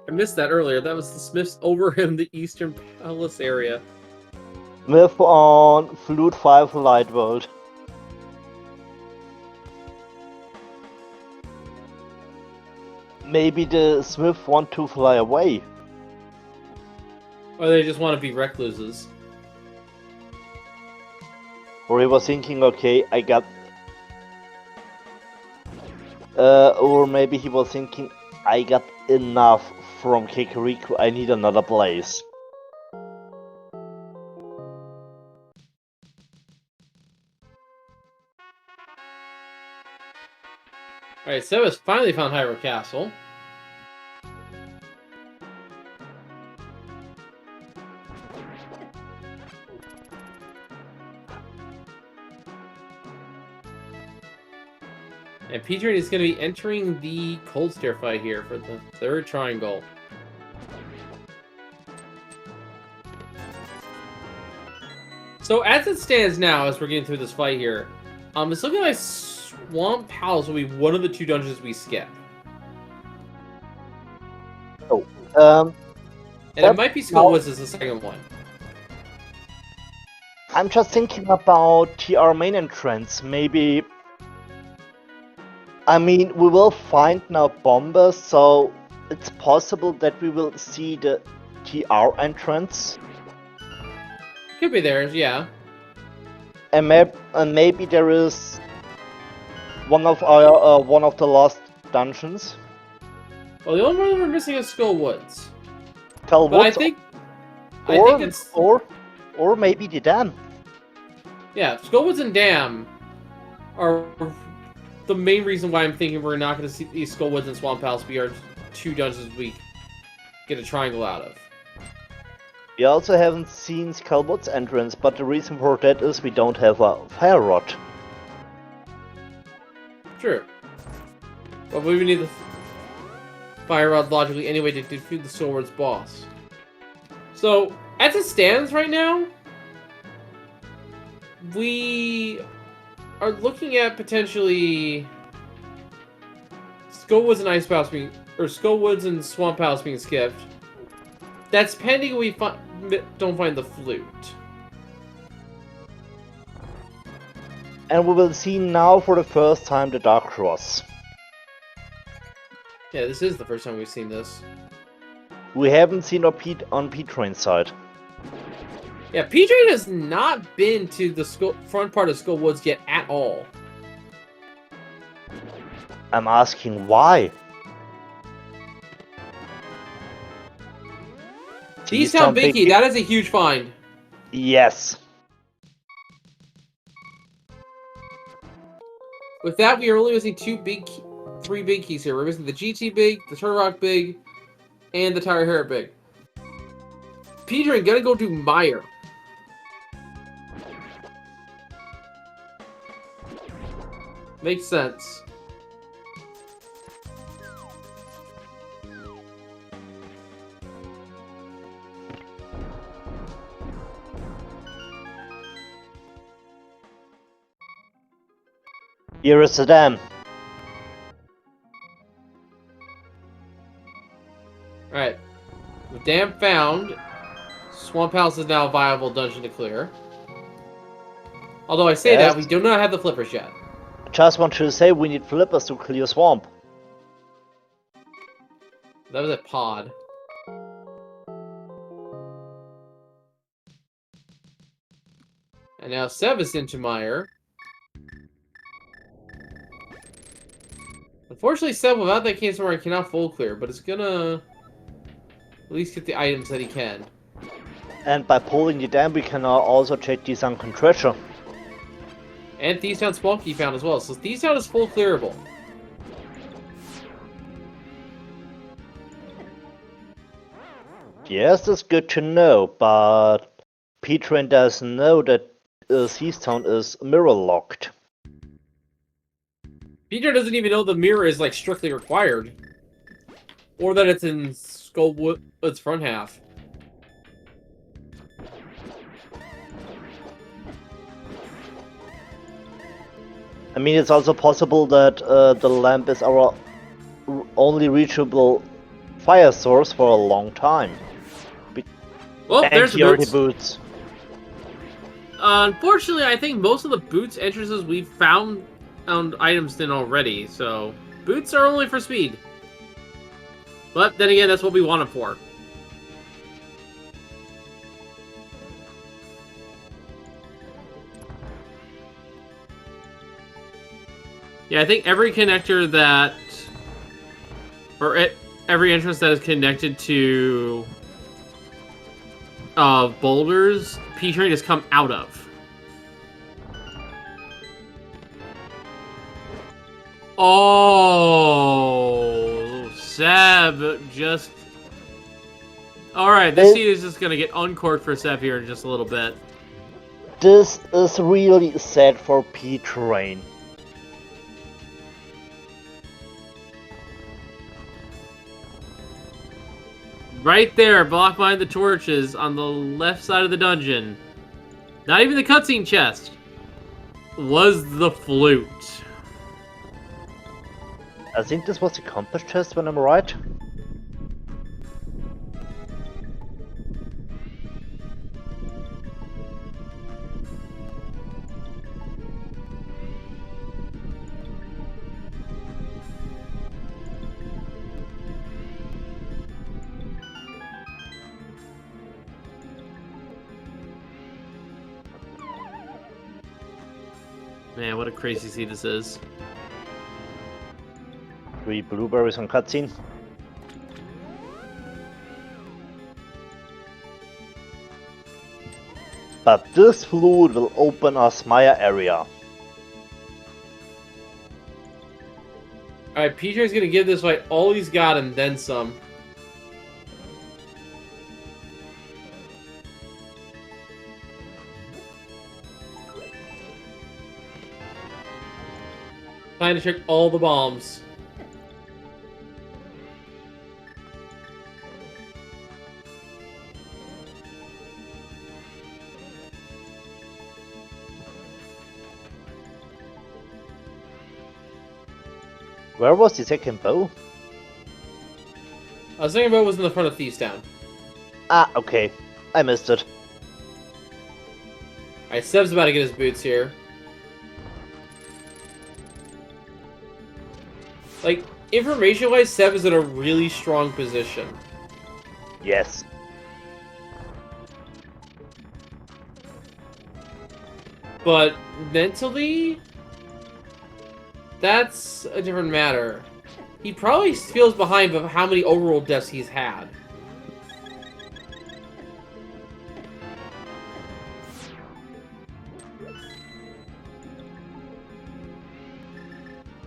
I missed that earlier. That was the Smiths over in the Eastern Palace area. Smith on Flute 5 Light World. Maybe the Smith want to fly away. Or they just want to be recluses. Or he was thinking, okay, I got... or maybe he was thinking, I got enough from Kekuriku, I need another place. Alright, Seb has finally found Hyrule Castle. And P-Train is going to be entering the Cold Stare fight here for the third triangle. So as it stands now, as we're getting through this fight here, it's looking like Swamp Palace will be one of the two dungeons we skip. Oh, and it might be Skull Woods as the second one. I'm just thinking about TR main entrance. Maybe. I mean, we will find now Bombers, so it's possible that we will see the TR entrance. Could be there, yeah. And maybe there is one of the lost dungeons. Well, the only one we're missing is Skull Woods. But I think it's or maybe the dam. Yeah, Skull Woods and Dam are the main reason why I'm thinking we're not going to see these Skull Woods and Swamp Palace be our two dungeons we get a triangle out of. We also haven't seen Skull Woods entrance, but the reason for that is we don't have a fire rod. True. But we would need the fire rod logically anyway to defeat the Skull Woods boss. So, as it stands right now, we are looking at potentially Skull Woods and Ice Palace being, or Skull Woods and Swamp Palace being skipped. That's pending we don't find the flute. And we will see now for the first time the Dark Cross. Yeah, this is the first time we've seen this. We haven't seen on P-Train's side. Yeah, P-Train has not been to the front part of Skull Woods yet at all. I'm asking why. T-Town Binky, that is a huge find. Yes. With that, we are only missing three big keys here. We're missing the GT Big, the Turtle Rock Big, and the Tower Hero Big. P-Train gonna go do Meyer. Makes sense. Here is the dam. Alright. With dam found, Swamp Palace is now a viable dungeon to clear. Although I say that, we do not have the flippers yet. Just want to say we need flippers to clear swamp. That was a pod. And now Sev is into Meyer. Unfortunately, Sev without that Cane Samurai cannot full clear, but it's gonna at least get the items that he can. And by pulling the dam, we can also check the sunken treasure. And Thieves Town Small Key found as well, so Thieves Town is full clearable. Yes, that's good to know, but P-Train doesn't know that Thieves Town is mirror locked. Peter doesn't even know the mirror is like strictly required. Or that it's in Skull Woods' front half. I mean, it's also possible that the lamp is our only reachable fire source for a long time. Well, and there's the boots. Unfortunately, I think most of the boots entrances we've found items in already, so boots are only for speed. But then again, that's what we want them for. Yeah, I think every connector that, or every entrance that is connected to boulders, P-Train has come out of. Oh, Seb just... Alright, this seat is just gonna get uncorked for Seb here in just a little bit. This is really sad for P-Train. Right there, blocked behind the torches on the left side of the dungeon. Not even the cutscene chest. Was the flute. I think this was the compass chest when I'm right. Man, what a crazy scene this is. 3 blueberries on cutscene. But this flute will open us Maya area. Alright, PJ's gonna give this fight all he's got and then some. Trying to check all the bombs. Where was the second bow? I was thinking about was in the front of Thieves Town. Ah, okay. I missed it. Alright, Seb's about to get his boots here. Like, information-wise, Seb is in a really strong position. Yes. But mentally, that's a different matter. He probably feels behind of how many overworld deaths he's had.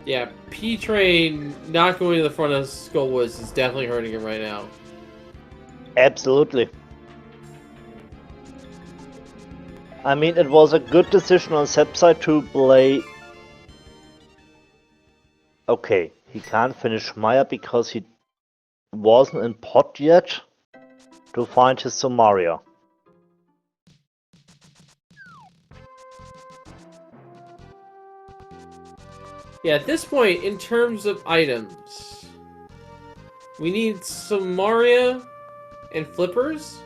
Yeah, P-Train not going to the front of Skullwoods is definitely hurting him right now. Absolutely. I mean, it was a good decision on Seb's side to play. Okay, he can't finish Maya because he wasn't in pot yet to find his Somaria. Yeah, at this point, in terms of items, we need Somaria and Flippers,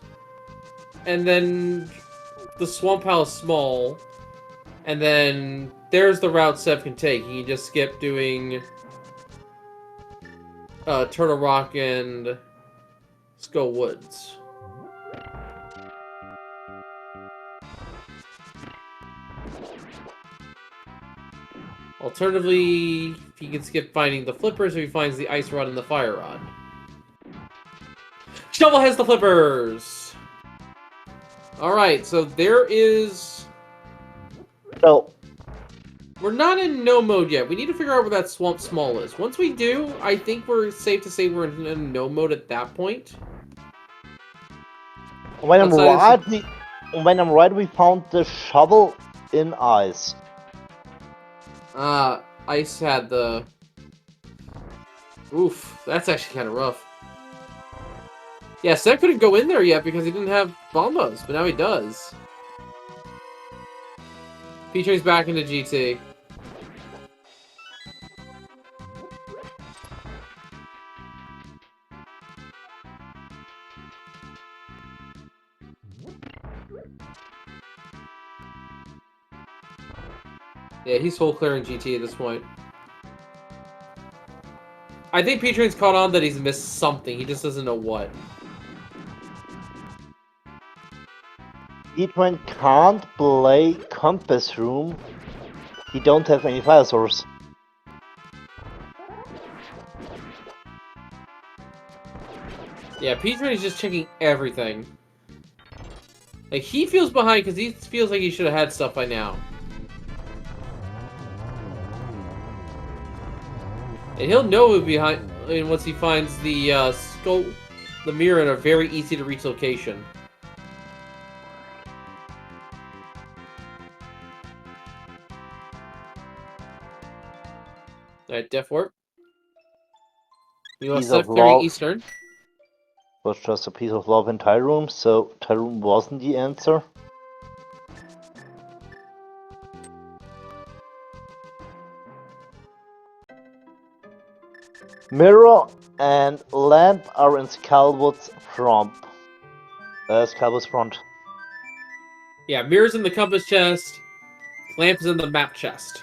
and then the Swamp House Small, and then there's the route Seb can take. He can just skip doing Turtle Rock and Skull Woods. Alternatively, he can skip finding the Flippers if he finds the Ice Rod and the Fire Rod. Shovel has the Flippers! Alright, so there is... So, We're not in no mode yet. We need to figure out where that Swamp Small is. Once we do, I think we're safe to say we're in no mode at that point. when I'm right, we found the shovel in ice. Ice had the... Oof, that's actually kind of rough. Yeah, Seb couldn't go in there yet because he didn't have bombos, but now he does. P-Train's back into GT. Yeah, he's full clearing GT at this point. I think P-Train's caught on that he's missed something. He just doesn't know what. P-Train can't play Compass Room. He don't have any fire source. Yeah, P-Train is just checking everything. Like, he feels behind because he feels like he should have had stuff by now. And he'll know he'll be behind once he finds the the mirror in a very easy to reach location. Alright, Def Warp. You want He's stuff a clearing vlog. Eastern. was just a piece of lava in Tyrone, so Tyrone wasn't the answer. Mirror and lamp are in Scalwood's front. Scalwood's front. Yeah, mirror's in the compass chest. Lamp is in the map chest.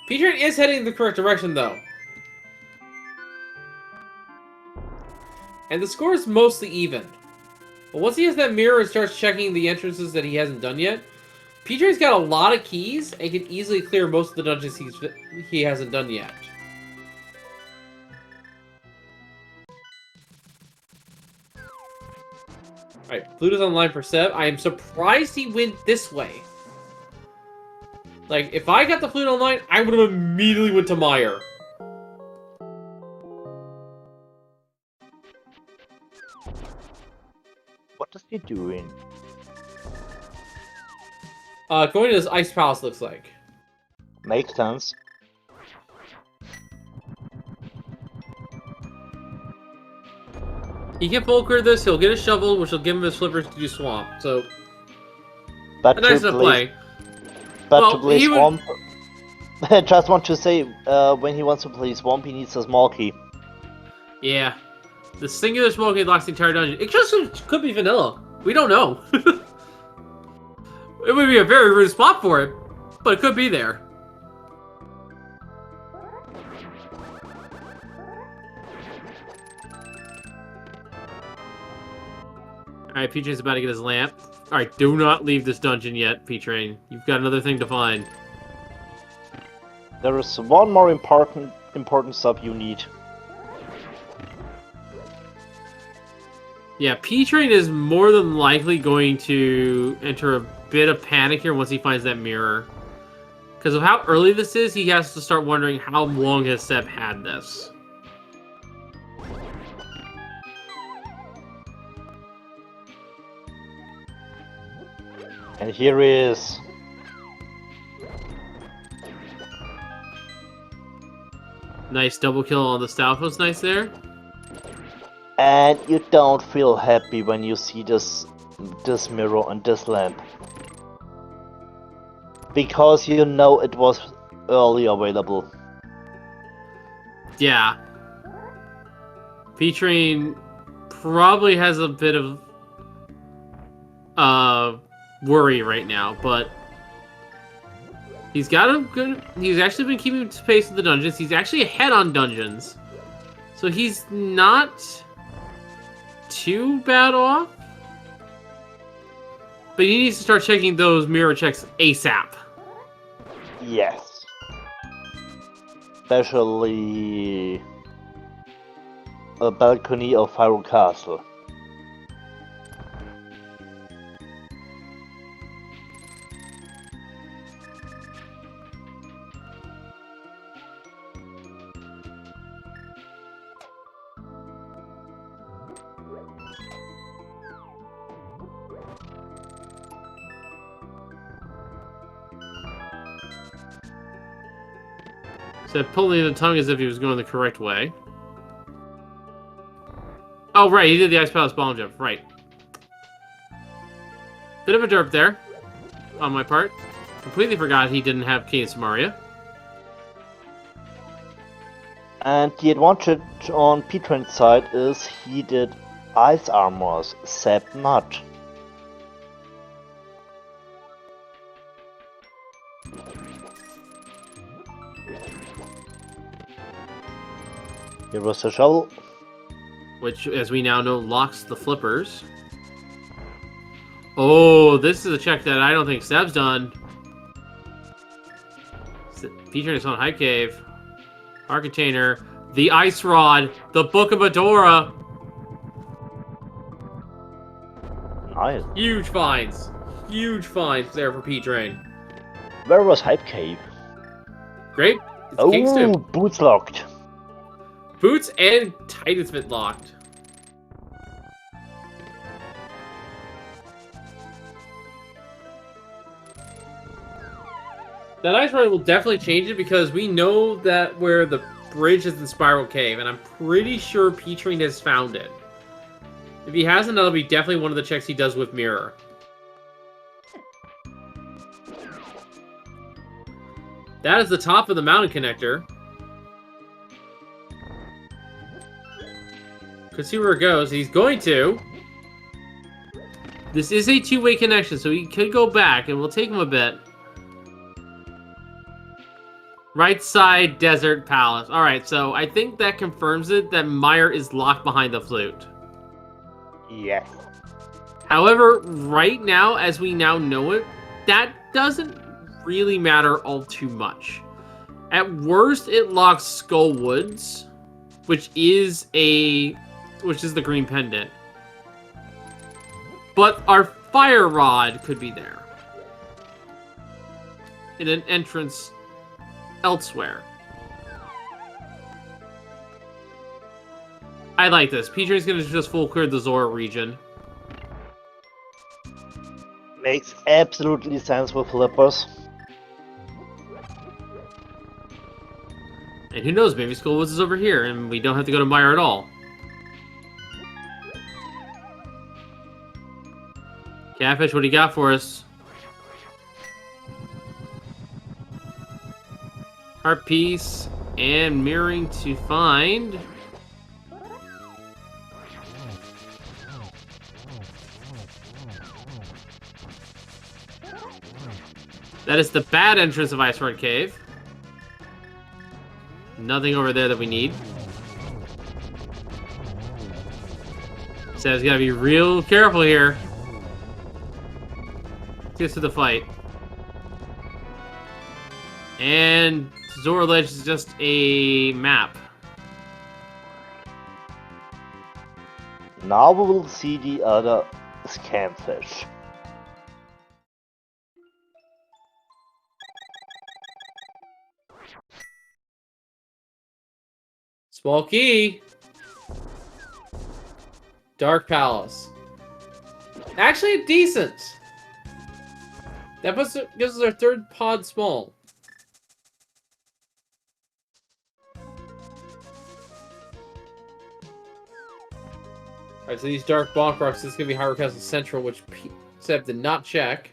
Peter is heading in the correct direction, though. And the score is mostly even. But once he has that mirror and starts checking the entrances that he hasn't done yet, PJ's got a lot of keys and can easily clear most of the dungeons he hasn't done yet. Alright, Pluto's online for Seb. I am surprised he went this way. Like, if I got the flute online, I would have immediately went to Meyer. What is he doing? Going to this ice palace looks like. Makes sense. He can full clear this, he'll get a shovel, which will give him his flippers to do swamp. So, But a nice enough play. But Well, to play he would- Swamp... I just want to say, when he wants to play Swamp, he needs a small key. Yeah. The singular smoke locks the entire dungeon. It just could be vanilla. We don't know. It would be a very rude spot for it, but it could be there. Alright, P-Train's about to get his lamp. Alright, do not leave this dungeon yet, P-Train. You've got another thing to find. There is one more important sub you need. Yeah, P-Train is more than likely going to enter a bit of panic here once he finds that mirror. Because of how early this is, he has to start wondering how long has Seb had this. And here he is. Nice double kill on the Stalfos, nice there. And you don't feel happy when you see this mirror and this lamp. Because you know it was early available. Yeah. P-Train probably has a bit of worry right now, but he's got a good... He's actually been keeping pace with the dungeons. He's actually ahead on dungeons. So he's not too bad off. But he needs to start checking those mirror checks ASAP. Yes. Especially a balcony of Fire Castle. So pulling the tongue as if he was going the correct way. Oh, right, he did the Ice Palace bomb jump, right. Bit of a derp there, on my part. Completely forgot he didn't have Key and Samaria. And the advantage on P-Train's side is he did ice armors, Seb not. Here was a shovel. Which, as we now know, locks the flippers. Oh, this is a check that I don't think Seb's done. Featuring its own Hype Cave. Our container. The Ice Rod. The Book of Adora. Nice. Huge finds. Huge finds there for P-Train. Where was Hype Cave? Great. It's Oh, Kingston. boots locked. Boots and Titan's been locked. That ice rod will definitely change it because we know that where the bridge is in Spiral Cave, and I'm pretty sure P-Train has found it. If he hasn't, that'll be definitely one of the checks he does with Mirror. That is the top of the mountain connector. Could see where it goes. He's going to. This is a two-way connection, so he could go back, and we'll take him a bit. Right side, Desert Palace. Alright, so I think that confirms it, that Meyer is locked behind the flute. Yes. However, right now, as we now know it, that doesn't really matter all too much. At worst, it locks Skull Woods, which is the green pendant. But our fire rod could be there. In an entrance elsewhere. I like this. PJ's gonna just full clear the Zora region. Makes absolutely sense with flippers. And who knows, maybe Skull Woods is over here, and we don't have to go to Meyer at all. Catfish, what do you got for us? Heart piece and mirroring to find. That is the bad entrance of Ice Red Cave. Nothing over there that we need. So it's gotta be real careful here. Gets to the fight. And Zora Ledge is just a map. Now we will see the other scamfish. Small key. Dark Palace. Actually, decent. That gives us our third pod small. Alright, so these dark bonk rocks, this is going to be Hyrule Castle Central, which Seb did not check.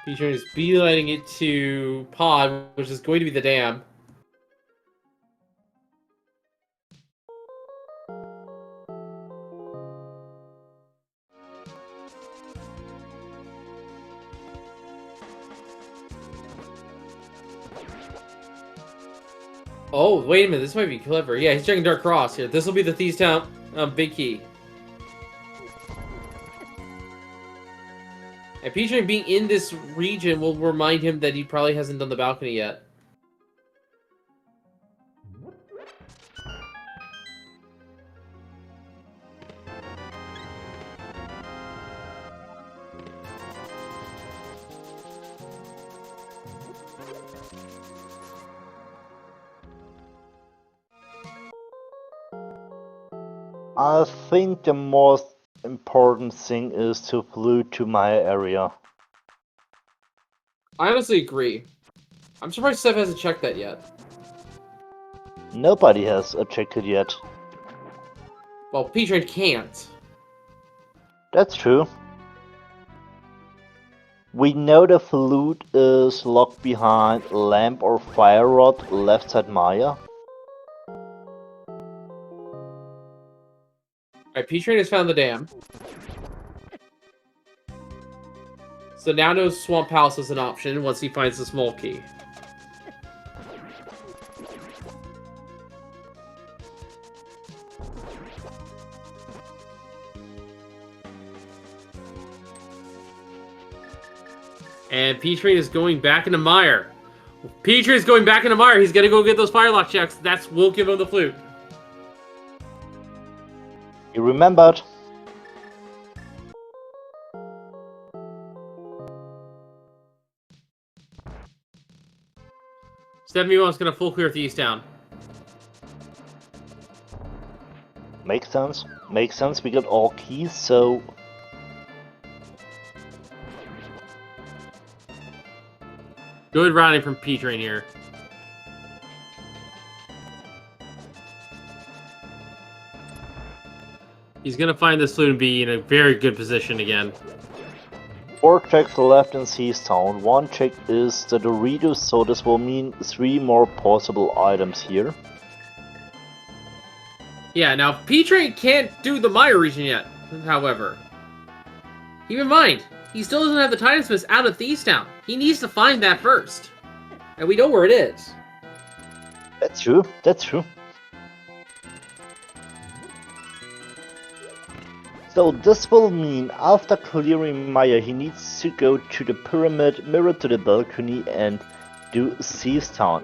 Featuring is beelining it to pod, which is going to be the dam. Oh, wait a minute, this might be clever. Yeah, he's checking Dark Cross here. This will be the Thieves Town big key. And Peachtrain being in this region will remind him that he probably hasn't done the balcony yet. I think the most important thing is to flew to my area. I honestly agree. I'm surprised Seth hasn't checked that yet. Nobody has checked it yet. Well, Peachtrain can't. That's true. We know the flute is locked behind lamp or fire rod left side Maya. Alright, Peachtrain has found the dam. So now knows Swamp Palace is an option once he finds the small key. And Peachtrain is going back into Meyer. Peachtrain is going back into Meyer. He's gonna go get those firelock checks. We'll give him the flute. You remembered. Stephanie Wong's gonna full clear Thieves Town. Makes sense. Makes sense. We got all keys, so Good routing from P-Train here. He's gonna find this loot and be in a very good position again. 4 checks left in Seas Town. 1 check is the Doritos, so this will mean 3 more possible items here. Yeah, now P-Train can't do the Maya region yet, however. Keep in mind, he still doesn't have the Titan Smiths out of Thieves Town. He needs to find that first. And we know where it is. That's true, that's true. So this will mean after clearing Maya, he needs to go to the pyramid, mirror to the balcony, and do Thieves Town.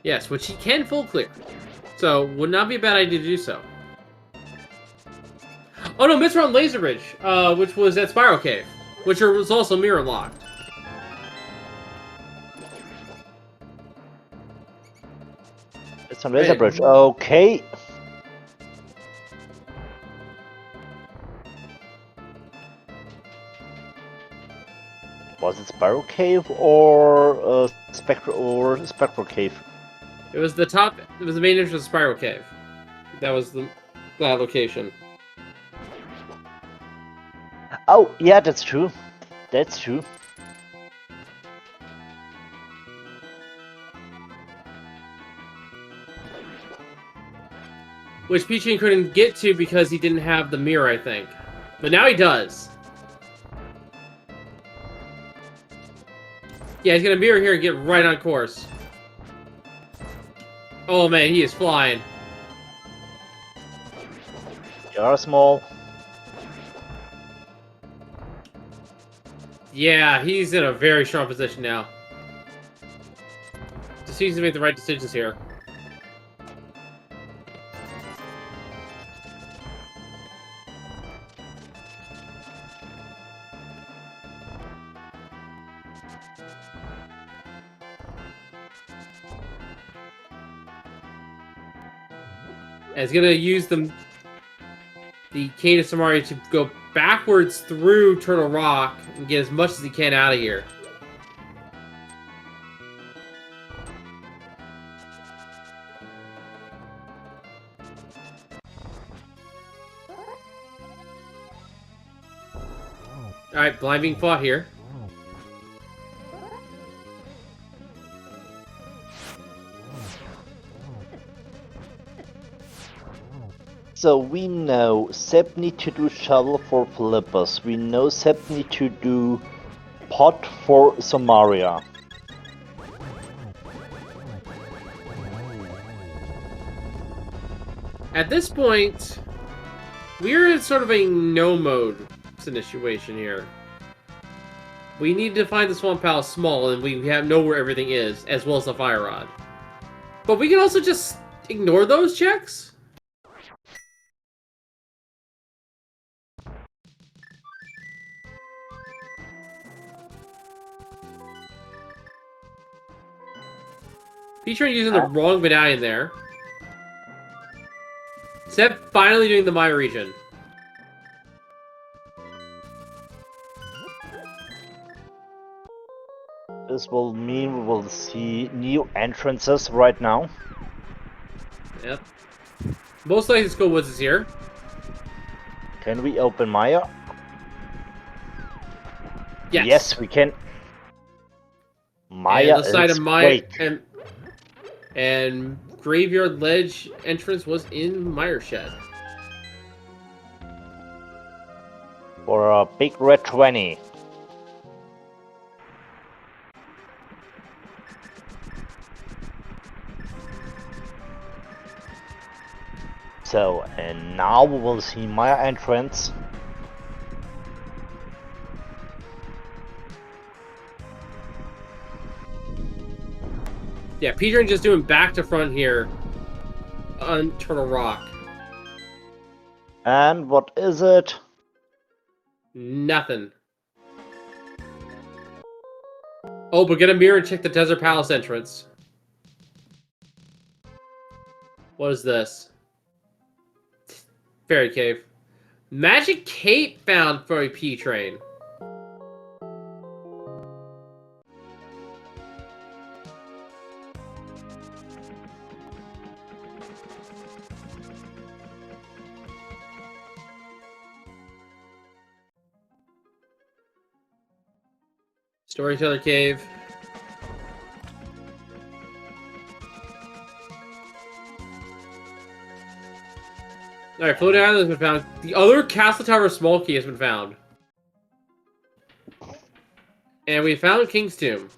Yes, which he can full clear. So, would not be a bad idea to do so. Oh no, missed around Laser Ridge, which was at Spiral Cave, which was also mirror locked. It's on Laser Bridge, okay. Was it Spiral Cave or Spectral Cave? It was the top. It was the main entrance of Spiral Cave. That was that location. Oh, yeah, that's true. That's true. Which P-Train couldn't get to because he didn't have the mirror, I think. But now he does. Yeah, he's gonna mirror here and get right on course. Oh man, he is flying. You are small. Yeah, he's in a very strong position now. Just needs to make the right decisions here. And he's gonna use the Cane of Samari to go backwards through Turtle Rock and get as much as he can out of here. Alright, blind being fought here. So we know Sep need to do shovel for flippers. We know Sep need to do pot for Samaria. At this point, we're in sort of a no-mode situation here. We need to find the Swamp Palace small, and we know where everything is, as well as the Fire Rod. But we can also just ignore those checks? P-Train using the wrong medallion there. Sep finally doing the Maya region. This will mean we will see new entrances right now. Yep. Most likely Skull Woods is here. Can we open Maya? Yes. Yes, we can. Maya and the side is of Maya great. and Graveyard Ledge entrance was in Mire Shed. For a big red 20. So, and now we will see Maya entrance. Yeah, P-Train just doing back to front here on Turtle Rock. And what is it? Nothing. Oh, but get a mirror and check the Desert Palace entrance. What is this? Fairy Cave. Magic Cape found for a P-Train. Storyteller Cave. Alright, Floating Island has been found. The other Castle Tower small key has been found. And we found King's Tomb.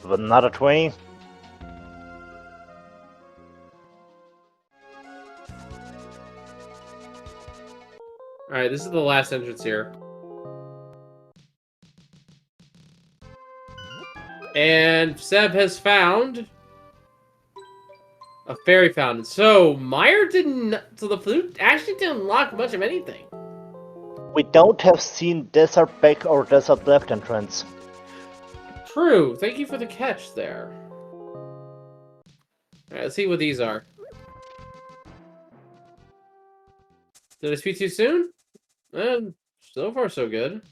Another 20. Alright, this is the last entrance here. And Seb has found a fairy fountain. So Meyer didn't. So the flute actually didn't unlock much of anything. We don't have seen Desert Back or Desert Left entrance. True. Thank you for the catch there. Alright, let's see what these are. Did I speak too soon? So far so good.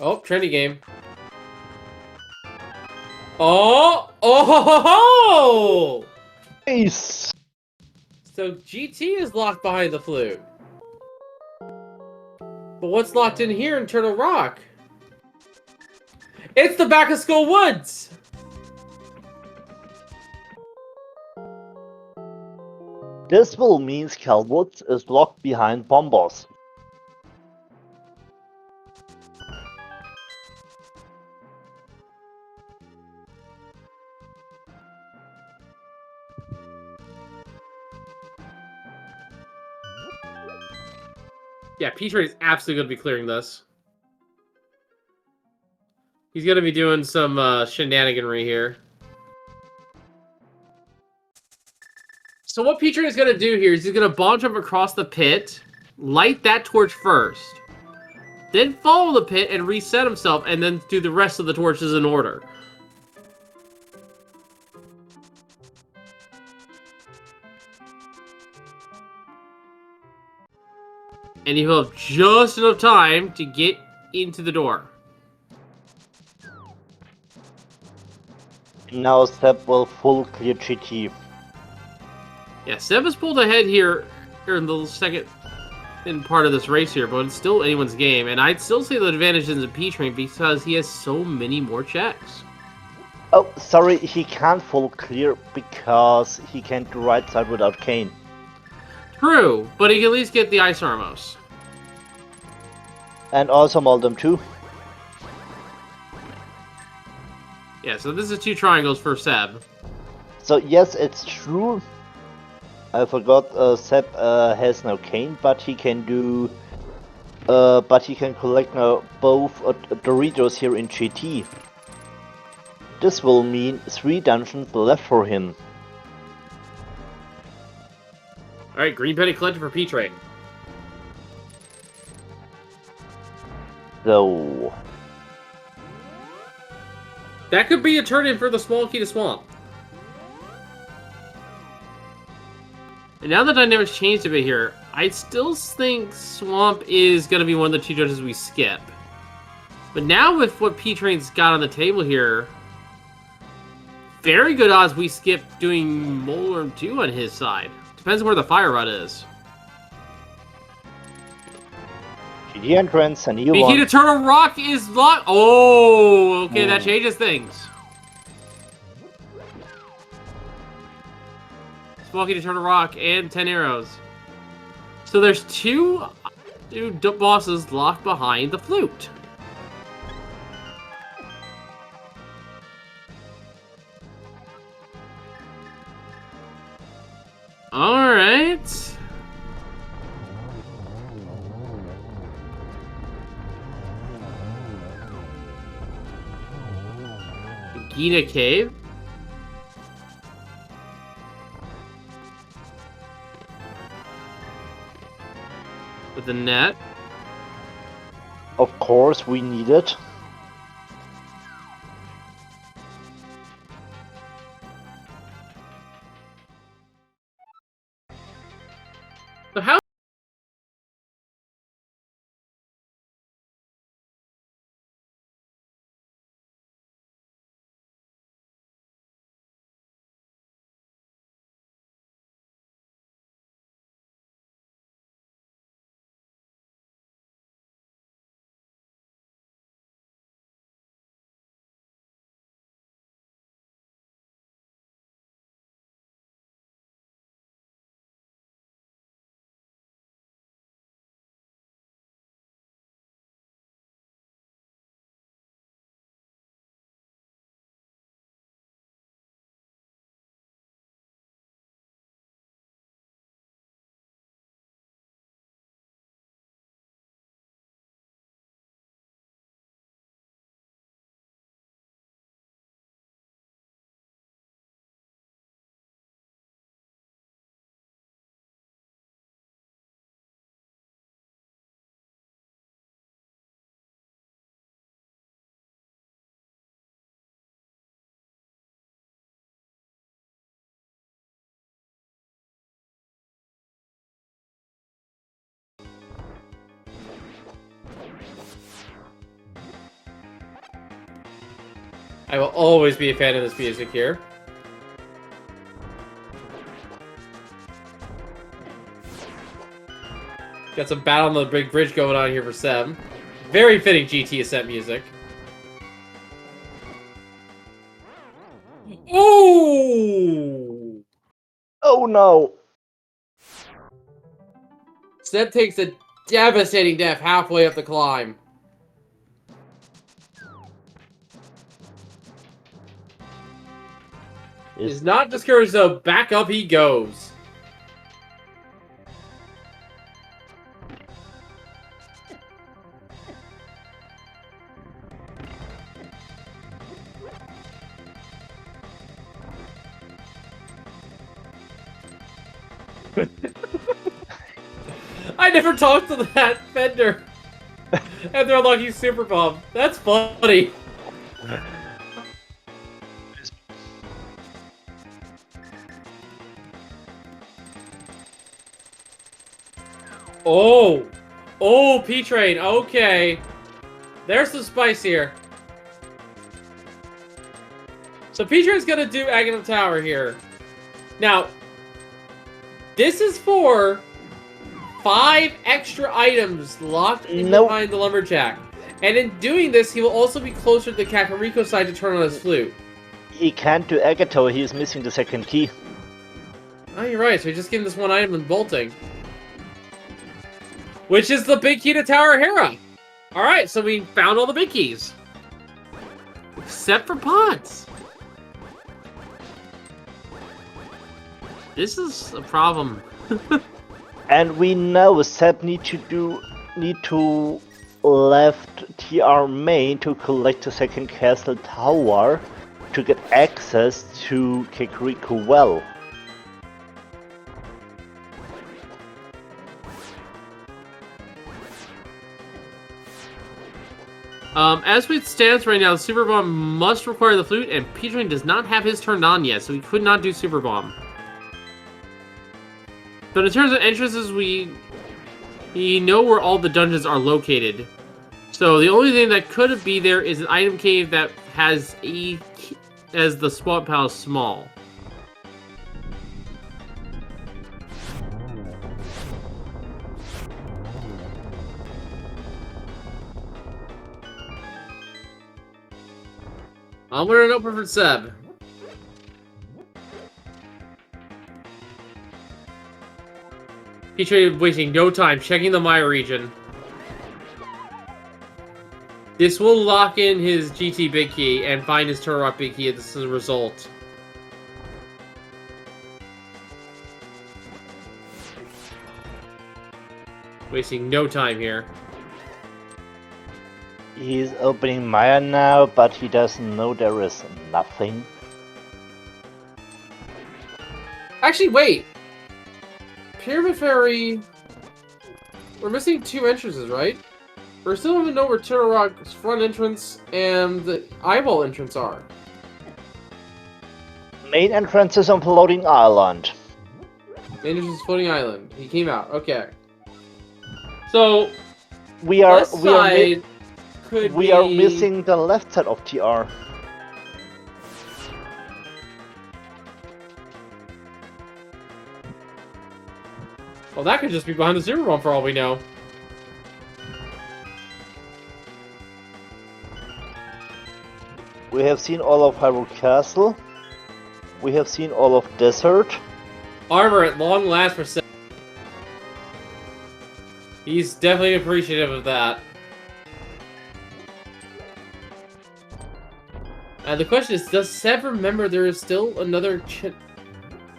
Oh, trendy game. Oh! Oh! Nice! So GT is locked behind the flute. But what's locked in here in Turtle Rock? It's the Back of Skull Woods! This will mean Woods is locked behind Bombos. Yeah, P-Train is absolutely going to be clearing this. He's going to be doing some shenaniganry here. So what P-Train is going to do here is he's going to bomb jump across the pit, light that torch first, then follow the pit and reset himself, and then do the rest of the torches in order. And you will have just enough time to get into the door. Now Seb will full clear GT. Yeah, Seb has pulled ahead here in the second part of this race here, but it's still anyone's game. And I'd still say the advantage is in P-Train because he has so many more checks. Oh, sorry, he can't full clear because he can't do right side without Kane. True, but he can at least get the Ice Armos. And also Moldum too. Yeah, so this is 2 triangles for Seb. So yes, it's true. I forgot Seb has no Kane, but he can do. But he can collect now both Doritos here in GT. This will mean 3 dungeons left for him. Alright, Green Penny collected for P-Train. So That could be a turn-in for the small key to Swamp. And now the dynamics changed a bit here. I still think Swamp is going to be one of the 2 judges we skip. But now with what P-Train's got on the table here, very good odds we skip doing Molar 2 on his side. Depends on where the Fire Rod is. GT entrance, a new The one. key to Turtle Rock is locked. Oh, okay, that changes things. Small key to Turtle Rock and 10 arrows. So there's two bosses locked behind the flute. Alright. Gina Cave. With the net. Of course, we need it. So how I will always be a fan of this music here. Got some battle on the big bridge going on here for Seb. Very fitting GT Ascent music. Ooh! Oh no! Seb takes a devastating death halfway up the climb. Is not discouraged though. Back up he goes. I never talked to that Fender. And they're lucky Super Bomb. That's funny. Oh! Oh, P-Train. Okay. There's some spice here. So P-Train's gonna do Aghanim Tower here. Now, this is for 5 extra items locked in behind the Lumberjack. And in doing this, he will also be closer to the Kakariko side to turn on his flute. He can't do Agato, he is missing the second key. Oh, you're right. So he's just getting this one item and bolting. Which is the big key to Tower Hera. Alright, so we found all the big keys. Except for pods. This is a problem. And we know Seb need to left TR main to collect the second castle tower to get access to Kakariko Well. As it stands right now, the Super Bomb must require the flute, and P-Train does not have his turned on yet, so he could not do Super Bomb. But in terms of entrances, we know where all the dungeons are located. So the only thing that could be there is an item cave that has as the spawn palace small. I'm gonna open for Seb. He traded wasting no time checking the Maya region. This will lock in his GT big key and find his Turok big key as a result. Wasting no time here. He's opening Maya now, but he doesn't know there is nothing. Actually, wait! Pyramid Ferry... We're missing 2 entrances, right? We still don't even know where Turok's front entrance and the eyeball entrance are. Main entrance is on Floating Island. Main entrance is Floating Island. He came out, okay. So... We are be... missing the left side of TR. Well, that could just be behind the Super Bomb for all we know. We have seen all of Hyrule Castle. We have seen all of Desert. Armor at long last for Seb. He's definitely appreciative of that. The question is, does Seb remember there is still another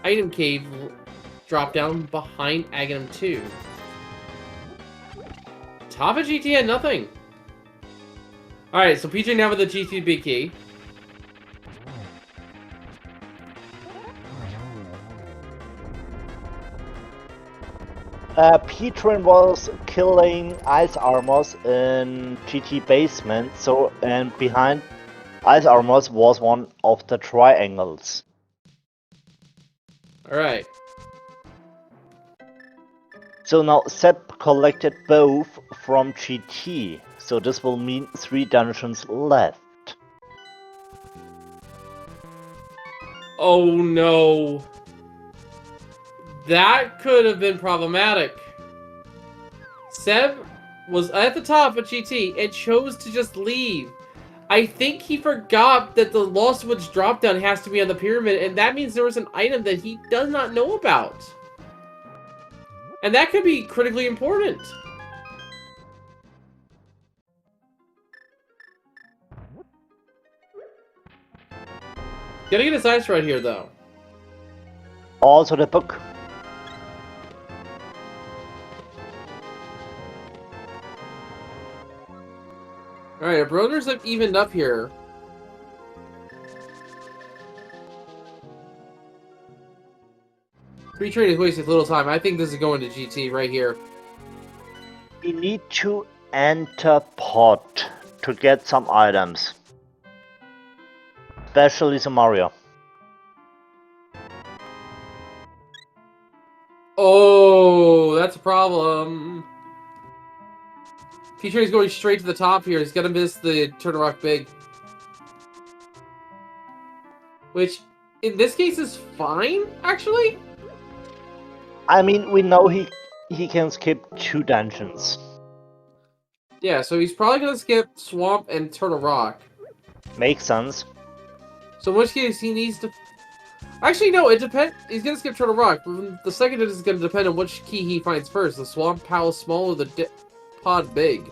item cave drop down behind Aghanim 2? Top of GT had nothing. Alright, so PJ now with the GT big key. P-Train was killing Ice Armors in GT basement, so and behind Ice Armors was one of the triangles. Alright. So now Seb collected both from GT, so this will mean 3 dungeons left. Oh no. That could have been problematic. Seb was at the top of GT and chose to just leave. I think he forgot that the Lost Woods dropdown has to be on the pyramid, and that means there was an item that he does not know about. And that could be critically important. Gotta get his eyes right here, though. Also the book. Alright, our brothers have evened up here. Pre-train is wasting little time. I think this is going to GT right here. We need to enter pot to get some items. Especially some Mario. Oh, that's a problem. P-Train's going straight to the top here. He's gonna miss the Turtle Rock Big. Which, in this case, is fine, actually? I mean, we know he can skip 2 dungeons. Yeah, so he's probably gonna skip Swamp and Turtle Rock. Makes sense. So in which case, he needs to... Actually, no, it depends. He's gonna skip Turtle Rock. The second is gonna depend on which key he finds first. The Swamp Palace Small or the Pod Big.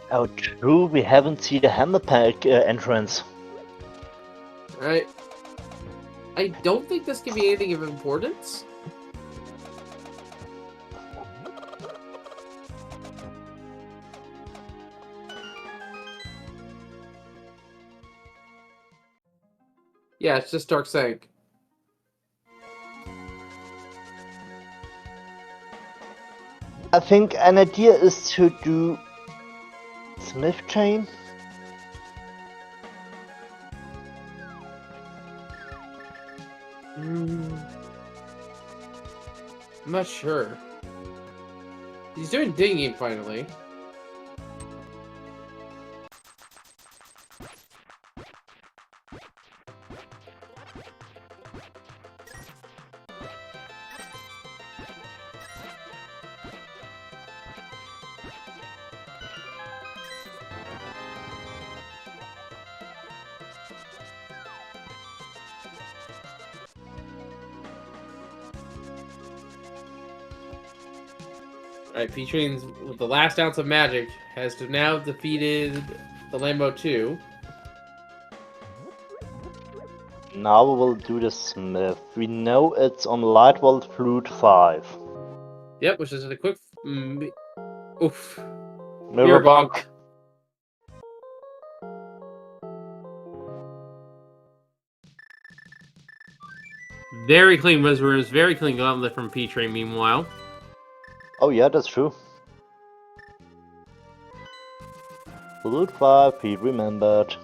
Oh, true. We haven't seen the Hammer Pack entrance. Alright. I don't think this can be anything of importance. Yeah, it's just Dark Sank. I think an idea is to do Smith Chain. I'm not sure. He's doing dinging finally. Alright, P-Train's with the last ounce of magic has to now defeated the Lambo 2. Now we will do the Smith. We know it's on Lightwald Flute 5. Yep, which is a quick... oof. Mirror Bonk. Very clean Reservoirs, very clean Gauntlet from P-Train meanwhile. Oh yeah, that's true. Flute 5, Pete remembered.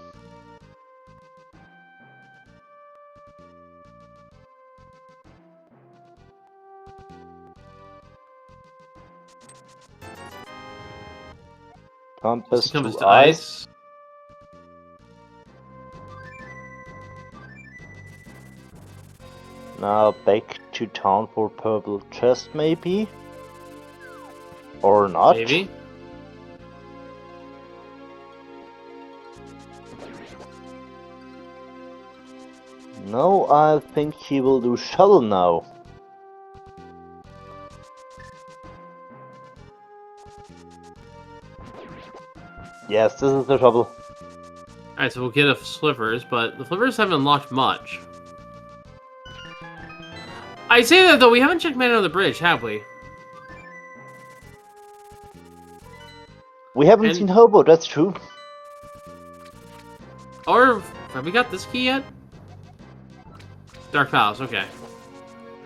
Compass to ice. Now back to town for purple chest maybe? Or not? Maybe. No, I think he will do shuttle now. Yes, this is the trouble. Alright, so we'll get a Slivers, but the Slivers haven't unlocked much. I say that though, we haven't checked Man on the Bridge, have we? We haven't seen Hobo, that's true. Or, have we got this key yet? Dark Palace, okay.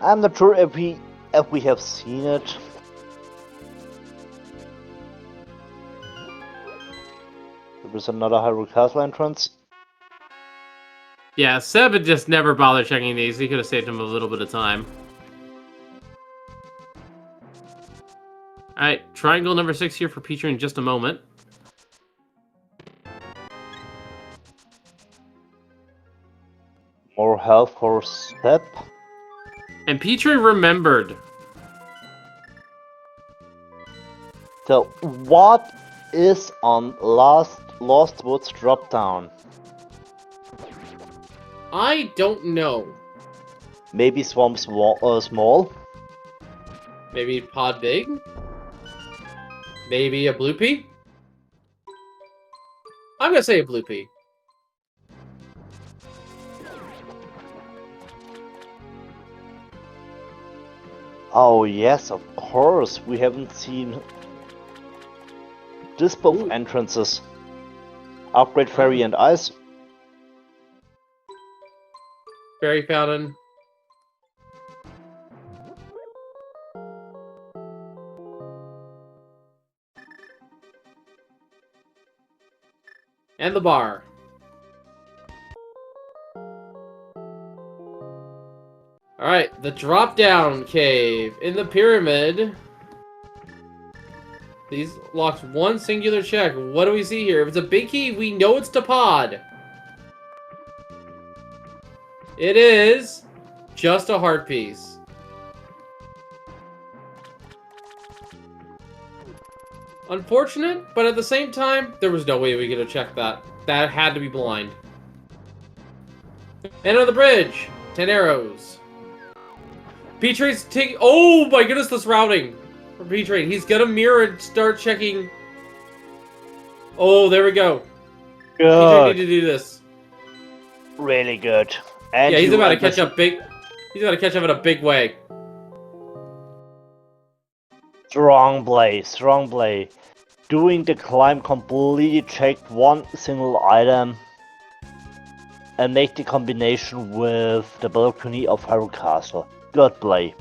I'm not sure if we have seen it. There was another Hyrule Castle entrance. Yeah, Seb had just never bothered checking these. He could have saved him a little bit of time. Alright, triangle number 6 here for Peter in just a moment. more health for Seb. And Petrie remembered. So, what is on Lost Woods drop down? I don't know. Maybe Swamp Small? Maybe Pod Big? Maybe a Blue Pea? I'm gonna say a Blue Pea. Oh yes, of course. We haven't seen this both entrances. Upgrade Fairy and Ice. Fairy Fountain. And the bar. Alright, the drop-down cave in the pyramid. These locks one singular check. What do we see here? If it's a big key, we know it's to pod. It is just a heart piece. Unfortunate, but at the same time, there was no way we could have checked that. That had to be blind. And on the bridge, 10 arrows. P-Train's taking... Oh my goodness, this routing for P-Train. He's gonna mirror and start checking... Oh, there we go. P-Train need to do this. Really good. And yeah, he's about to catch up big... He's about to catch up in a big way. Strong play, strong play. Doing the climb completely, check one single item and make the combination with the balcony of Harrow Castle. Good play.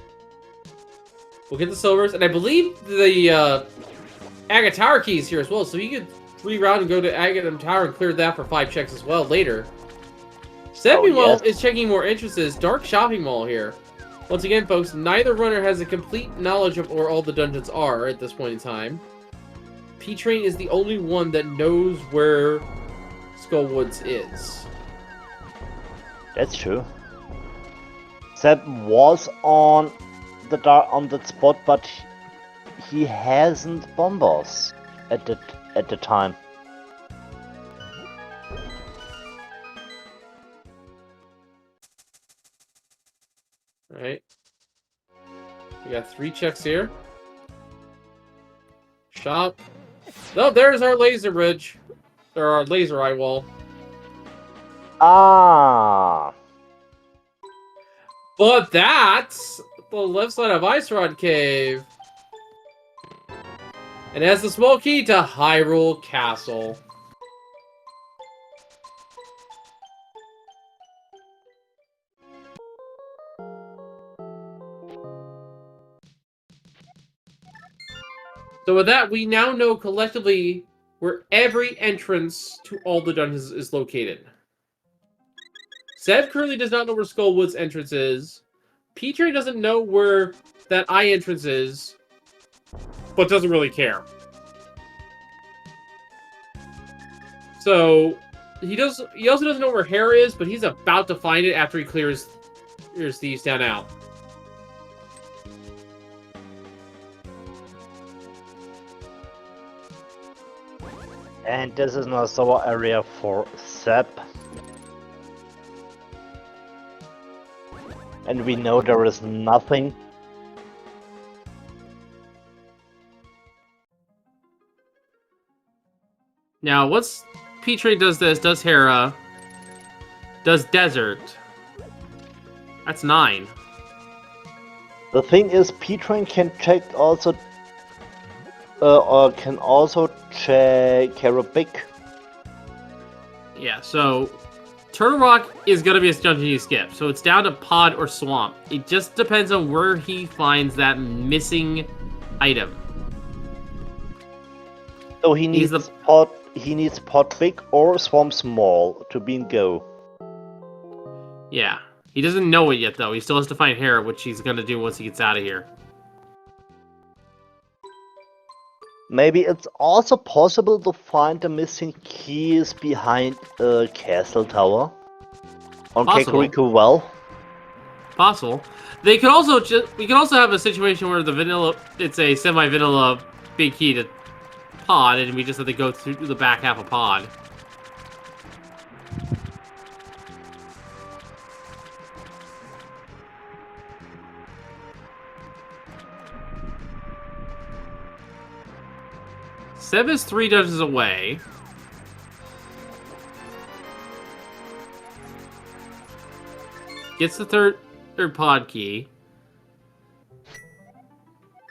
We'll get the silvers, and I believe the Agate Tower key is here as well, so you could reroute and go to Agate Tower and clear that for 5 checks as well later. Seb, meanwhile, is checking more entrances. Dark Shopping Mall here. Once again, folks, neither runner has a complete knowledge of where all the dungeons are at this point in time. P-Train is the only one that knows where Skullwoods is. That's true. Seb was on that spot, but he hasn't bombers at the time. Alright. We got 3 checks here. Shop. Oh, there's our laser bridge. Or our laser eye wall. Ah. But that's the left side of Ice Rod Cave. And has the small key to Hyrule Castle. So with that, we now know collectively where every entrance to all the dungeons is located. Seb currently does not know where Skullwood's entrance is. P-Train doesn't know where that eye entrance is, but doesn't really care. So he also doesn't know where Hera is, but he's about to find it after he clears these down out. And this is now our area for Seb. And we know there is nothing. Now, once P-Train does this, does Hera, does Desert. That's 9. The thing is, P-Train can check also, can also check Arabic. Yeah, so Turtle Rock is going to be a dungeon you skip, so it's down to Pod or Swamp. It just depends on where he finds that missing item. So he needs Pod Big or Swamp Small to be in go. Yeah, he doesn't know it yet though. He still has to find Hera, which he's going to do once he gets out of here. Maybe it's also possible to find the missing keys behind a castle tower. On Possible. Kakariko well. Possible. They could also we could also have a situation where the vanilla, it's a semi-vanilla big key to pod, and we just have to go through the back half of pod. Seb is 3 dungeons away. Gets the third pod key.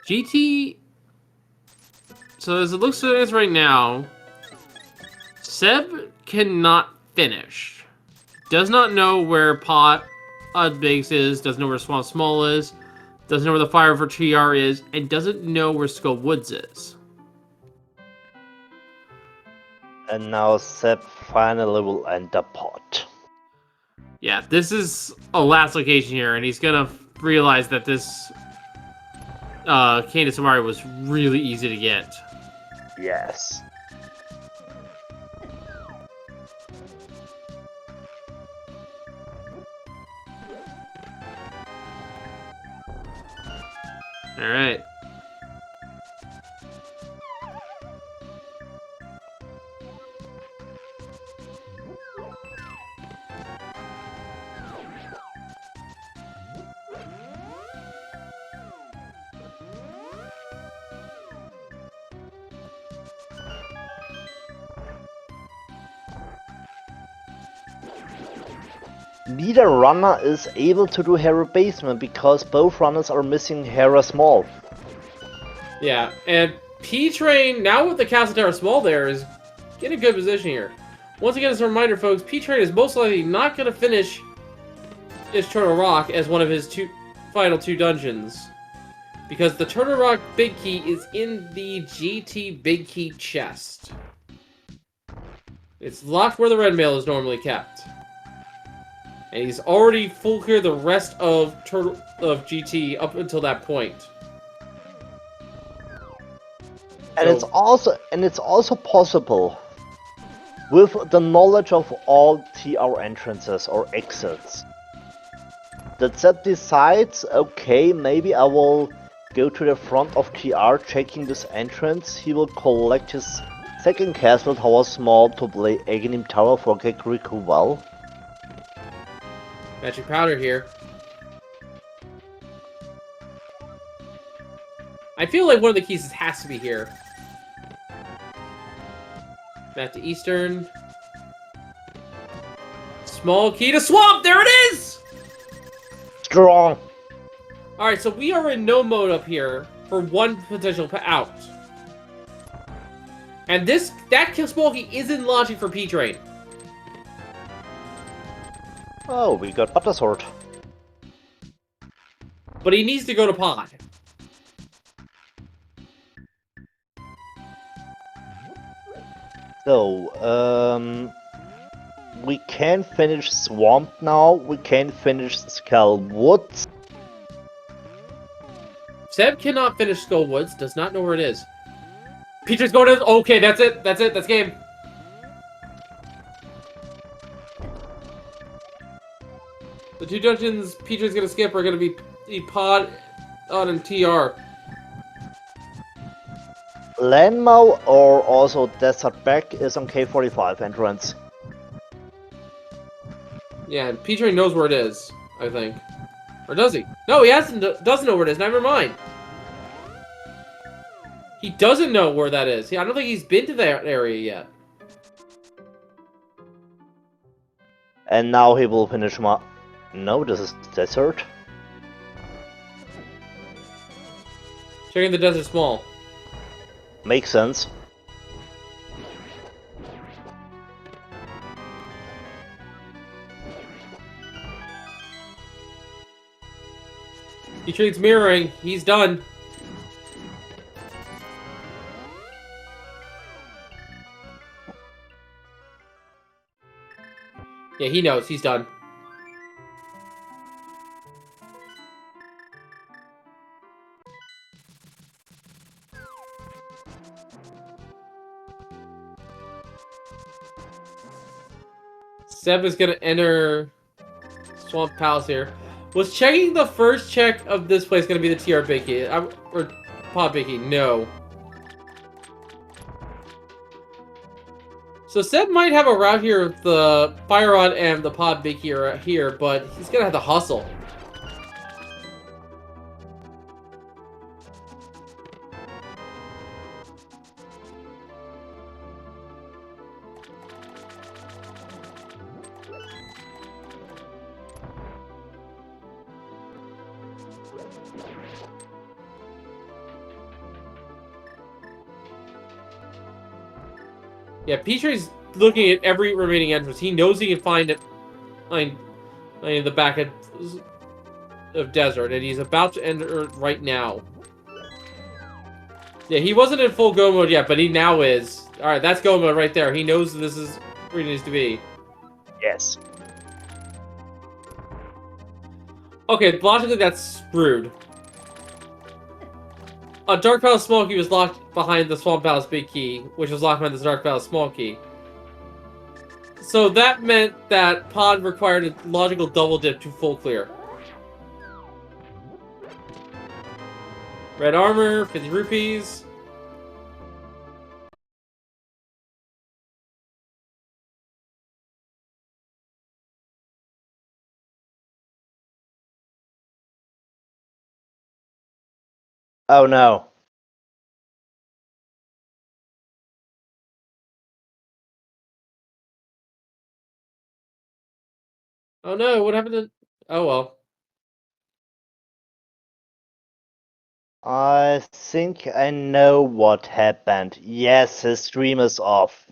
GT. So as it looks to us right now, Seb cannot finish. Does not know where pod base is. Doesn't know where Swamp Small is. Doesn't know where the Fire for TR is, and doesn't know where Skull Woods is. And now Seb finally will enter pot. Yeah, this is a last location here, and he's gonna realize that this Candace Amari was really easy to get. Yes. Alright. Neither runner is able to do Hera Basement because both runners are missing Hera Small. Yeah, and P-Train, now with the Castle Tower Small there, is in a good position here. Once again, as a reminder, folks, P-Train is most likely not going to finish his Turtle Rock as one of his final two dungeons. Because the Turtle Rock Big Key is in the GT Big Key chest. It's locked where the red mail is normally kept. And he's already full cleared the rest of GT up until that point. And it's also possible, with the knowledge of all TR entrances or exits, that Zed decides, okay, maybe I will go to the front of TR checking this entrance. He will collect his second Castle Tower Small to play Aghanim Tower for Kakariko well. Magic powder here. I feel like one of the keys has to be here. Back to Eastern. Small key to Swamp! There it is! Strong! Alright, so we are in no mode up here for one potential out. And that small key isn't launching for P-Train. Oh, we got Butter Sword. But he needs to go to pod. So, we can finish Swamp now, we can finish Skull Woods. Seb cannot finish Skull Woods, does not know where it is. P-Train's going to... Okay, that's it, that's game. The two dungeons P-Train's gonna skip are gonna be pod on and TR. Lanmao or also Desert Back is on K45 entrance. Yeah, and P-Train knows where it is, I think. Or does he? No, he doesn't know where it is, never mind. He doesn't know where that is. I don't think he's been to that area yet. And now he will finish my... No, this is Desert. Checking the Desert Small. Makes sense. He trades mirroring. He's done. Yeah, he knows. He's done. Seb is gonna enter Swamp Palace here. Was checking the first check of this place going to be the TR Big Key? Or Pod Big Key? No. So Seb might have a route here with the Fire Rod and the Pod Big Key are here, but he's going to have to hustle. Yeah, Petrain's looking at every remaining entrance. He knows he can find it in the back of Desert, and he's about to enter right now. Yeah, he wasn't in full go mode yet, but he now is. Alright, that's go mode right there. He knows this is where he needs to be. Yes. Okay, logically that's screwed. Dark Palace Small Key was locked behind the Swamp Palace Big Key, which was locked behind the Dark Palace Small Key. So that meant that Pod required a logical double dip to full clear. Red armor, 50 rupees. Oh no. Oh no, what happened to... Oh well. I think I know what happened. Yes, his stream is off.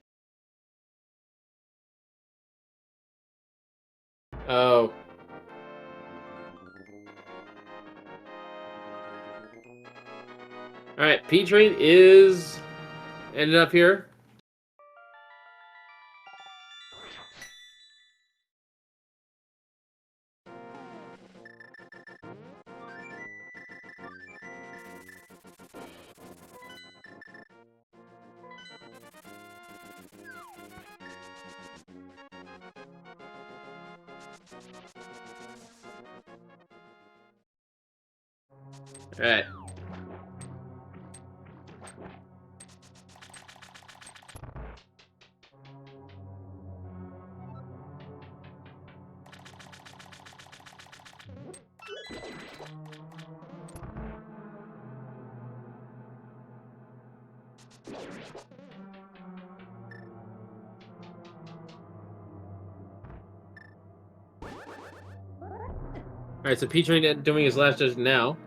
Oh. Alright, P-Train is... ended up here. Alright. Alright, so P-Train doing his last judge now.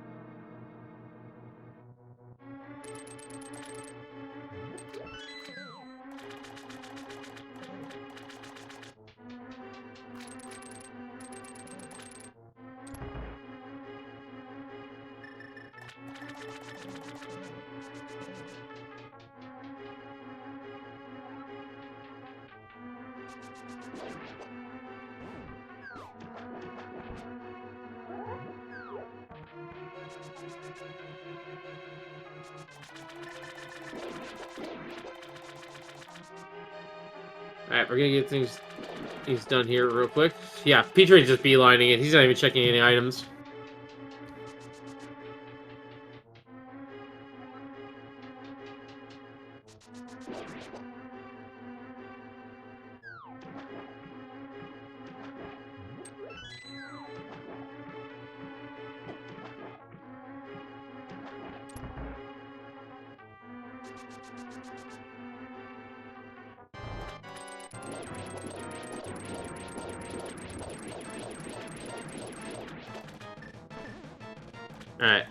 Alright, we're gonna get things done here real quick. Yeah, P-Train's just beelining it. He's not even checking any items. Alright.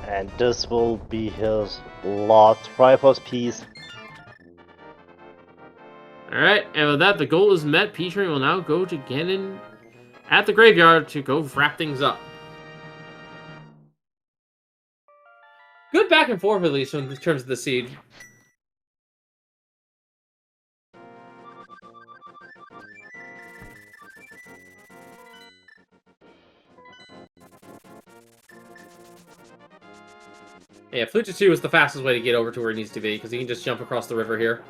And this will be his last Triforce piece. Alright, and with that, the goal is met. P-Train will now go to Ganon at the graveyard to go wrap things up. Good back and forth, at least, in terms of the siege. Yeah, Flucha 2 is the fastest way to get over to where it needs to be, because he can just jump across the river here.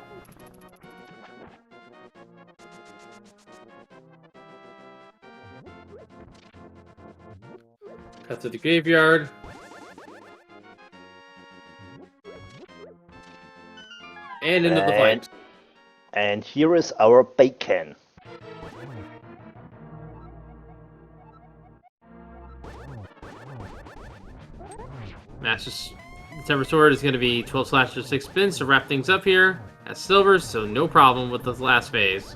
Cut to the graveyard. And into the fight. And here is our bacon. Master Temper Sword is going to be 12 slashes, 6 spins to wrap things up here. As silver, so no problem with the last phase.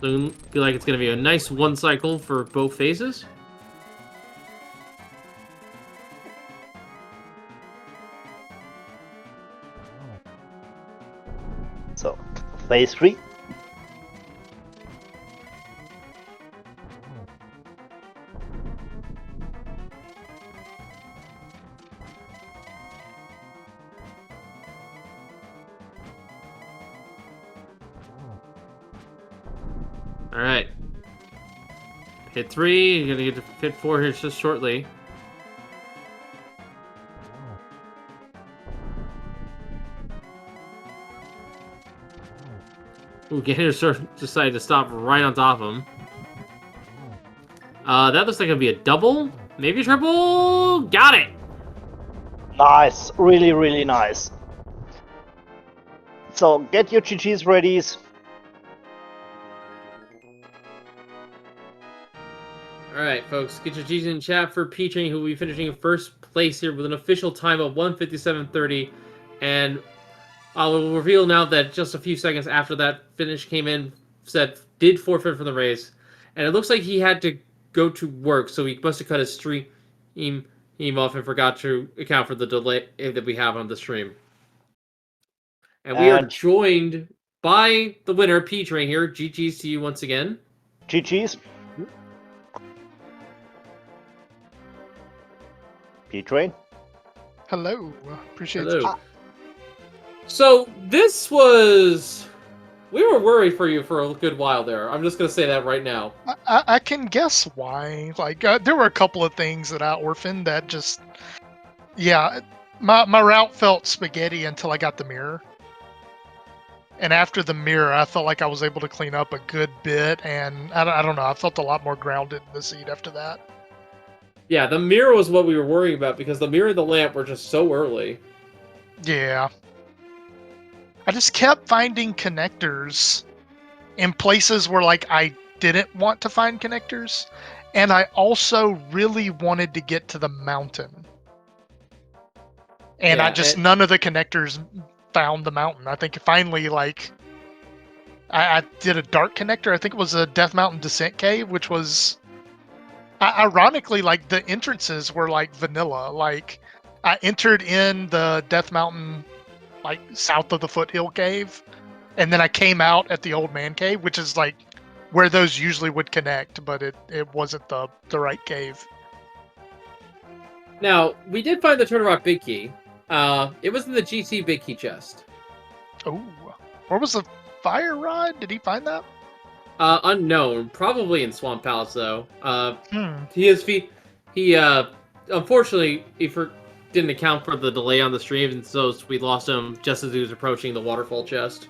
So I feel like it's going to be a nice one cycle for both phases. So, phase 3. Alright. Hit 3, you're going to get to hit 4 here just shortly. Ooh, Ganon decided to stop right on top of him. That looks like it'll be a double, maybe a triple. Got it! Nice, really, really nice. So, get your GG's ready. Alright, folks, get your GG's in chat for Peaching, who will be finishing in first place here with an official time of 1:57:30. And I will reveal now that just a few seconds after that finish came in, said did forfeit from the race. And it looks like he had to go to work, so he must have cut his stream off and forgot to account for the delay that we have on the stream. And we are joined by the winner, Peach, right here. GG's to you once again. GG's. P-Train. Hello. Appreciate Hello. it. So, this was... We were worried for you for a good while there. I'm just going to say that right now. I can guess why. Like, there were a couple of things that I orphaned that just... Yeah, my route felt spaghetti until I got the mirror. And after the mirror, I felt like I was able to clean up a good bit, and I don't know, I felt a lot more grounded in the seat after that. Yeah, the mirror was what we were worrying about, because the mirror and the lamp were just so early. Yeah. I just kept finding connectors in places where, like, I didn't want to find connectors, and I also really wanted to get to the mountain. And Yeah, none of the connectors found the mountain. I think finally, like, I did a dark connector. I think it was a Death Mountain Descent Cave, which was... ironically, like, the entrances were like vanilla. Like, I entered in the Death Mountain, like, south of the Foothill Cave, and then I came out at the Old Man Cave, which is like where those usually would connect, but it wasn't the right cave. Now, we did find the Turtle Big Key. It was in the GC Big Key chest. Oh, where was the fire rod? Did he find that? Unknown. Probably in Swamp Palace, though. He unfortunately, didn't account for the delay on the stream, and so we lost him just as he was approaching the waterfall chest.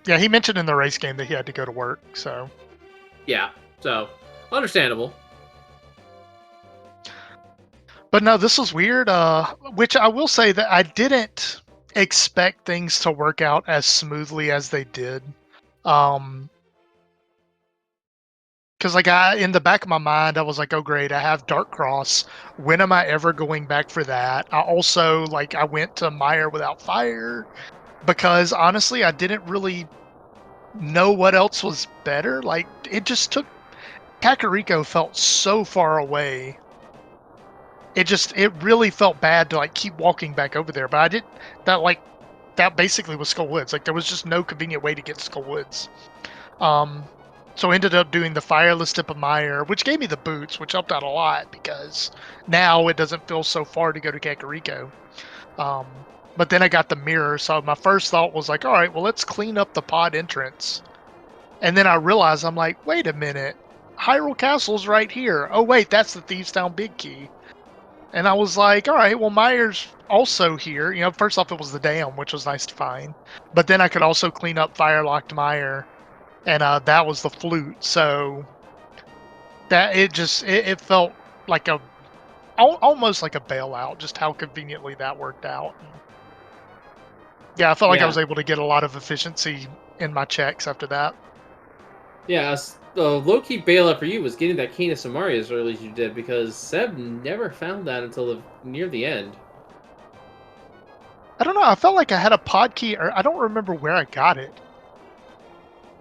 Yeah, he mentioned in the race game that he had to go to work, so... Yeah, so, understandable. But no, this was weird, which I will say that I didn't expect things to work out as smoothly as they did. Because, like, in the back of my mind, I was like, oh, great, I have Dark Cross. When am I ever going back for that? I also, like, I went to Mire without fire because, honestly, I didn't really know what else was better. Like, it just took... Kakariko felt so far away. It really felt bad to, like, keep walking back over there. But I did... That basically was Skull Woods. Like, there was just no convenient way to get to Skull Woods. So I ended up doing the Fireless Tip of Mire, which gave me the boots, which helped out a lot because now it doesn't feel so far to go to Kakariko. But then I got the mirror, so my first thought was like, all right, well, let's clean up the pod entrance. And then I realized, I'm like, wait a minute, Hyrule Castle's right here. Oh, wait, that's the Thieves Town Big Key. And I was like, all right, well, Mire's also here. You know, first off, it was the dam, which was nice to find. But then I could also clean up Firelocked Mire. and that was the flute. So that it felt like almost like a bailout, just how conveniently that worked out. Yeah, I felt like I was Yeah. able to get a lot of efficiency in my checks after that. Yeah, the low-key bailout for you was getting that Cane of Samaria as early as you did, because Seb never found that until near the end. I don't know. I felt like I had a pod key, or I don't remember where I got it,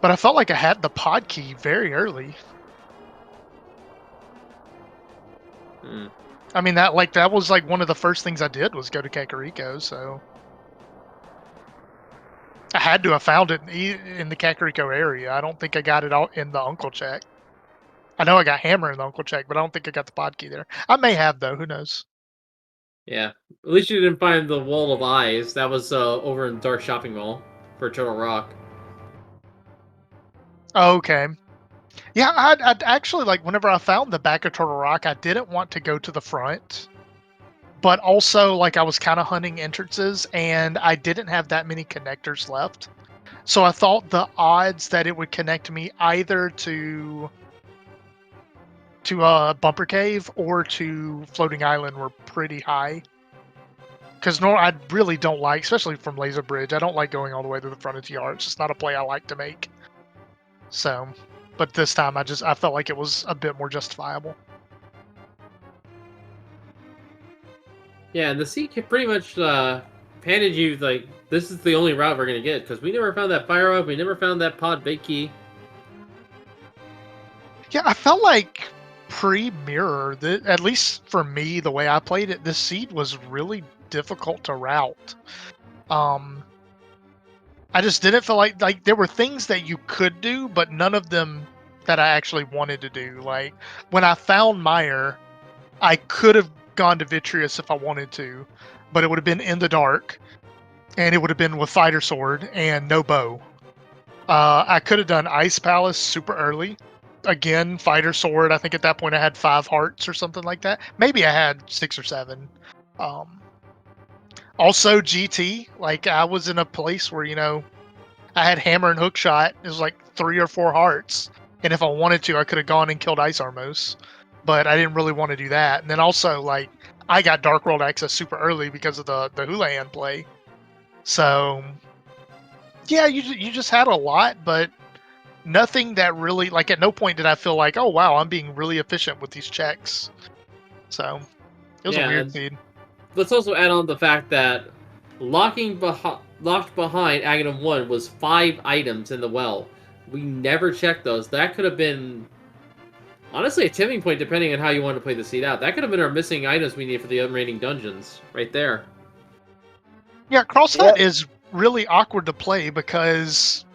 but I felt like I had the pod key very early. Hmm. I mean, that was like one of the first things I did was go to Kakariko, so I had to have found it in the Kakariko area. I don't think I got it out in the Uncle Check. I know I got Hammer in the Uncle Check, but I don't think I got the pod key there. I may have though. Who knows? Yeah. At least you didn't find the Wall of Eyes. That was over in Dark Shopping Mall for Turtle Rock. Okay. Yeah, I'd actually like whenever I found the back of Turtle Rock, I didn't want to go to the front, but also like I was kind of hunting entrances and I didn't have that many connectors left. So I thought the odds that it would connect me either to Bumper Cave or to Floating Island were pretty high. Because I really don't like, especially from Laser Bridge, I don't like going all the way to the front of TR. It's just not a play I like to make. So, but this time I felt like it was a bit more justifiable. Yeah, and the sea pretty much handed you, like, this is the only route we're going to get, because we never found that fire up, we never found that pod bait key. Yeah, I felt like pre-mirror, at least for me, the way I played it, this seed was really difficult to route. I just didn't feel like there were things that you could do, but none of them that I actually wanted to do. Like when I found Meyer, I could have gone to Vitreous if I wanted to, but it would have been in the dark, and it would have been with Fighter Sword and no bow. I could have done Ice Palace super early. Again, Fighter Sword. I think at that point I had 5 hearts or something like that. Maybe I had 6 or 7. Also, GT. Like I was in a place where I had hammer and hook shot. It was like 3 or 4 hearts, and if I wanted to, I could have gone and killed Ice Armos, but I didn't really want to do that. And then also, like, I got Dark World access super early because of the Houlihan play. So yeah, you just had a lot, but nothing that really, like, at no point did I feel like, oh wow, I'm being really efficient with these checks. So it was a Yeah, weird and seed. let's also add on the fact that locked behind Aghanim 1 was 5 items in the well. We never checked those. That could have been, honestly, a tipping point depending on how you want to play the seed out. That could have been our missing items we need for the remaining dungeons, right there. Yeah, cross Yeah, hunt is really awkward to play because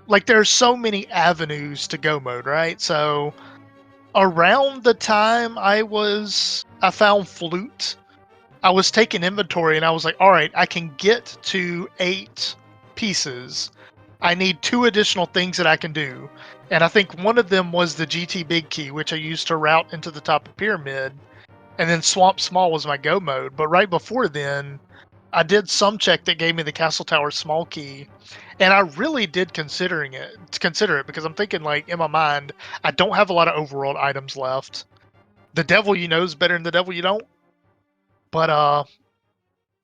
like there's so many avenues to go mode, right? So around the time I found flute, I was taking inventory and I was like, all right, I can get to 8 pieces. I need 2 additional things that I can do. And I think one of them was the GT Big Key, which I used to route into the top of Pyramid. And then Swamp Small was my go mode. But right before then, I did some check that gave me the Castle Tower Small Key. And I really did consider it because I'm thinking, like, in my mind, I don't have a lot of overworld items left. The devil you know is better than the devil you don't. But I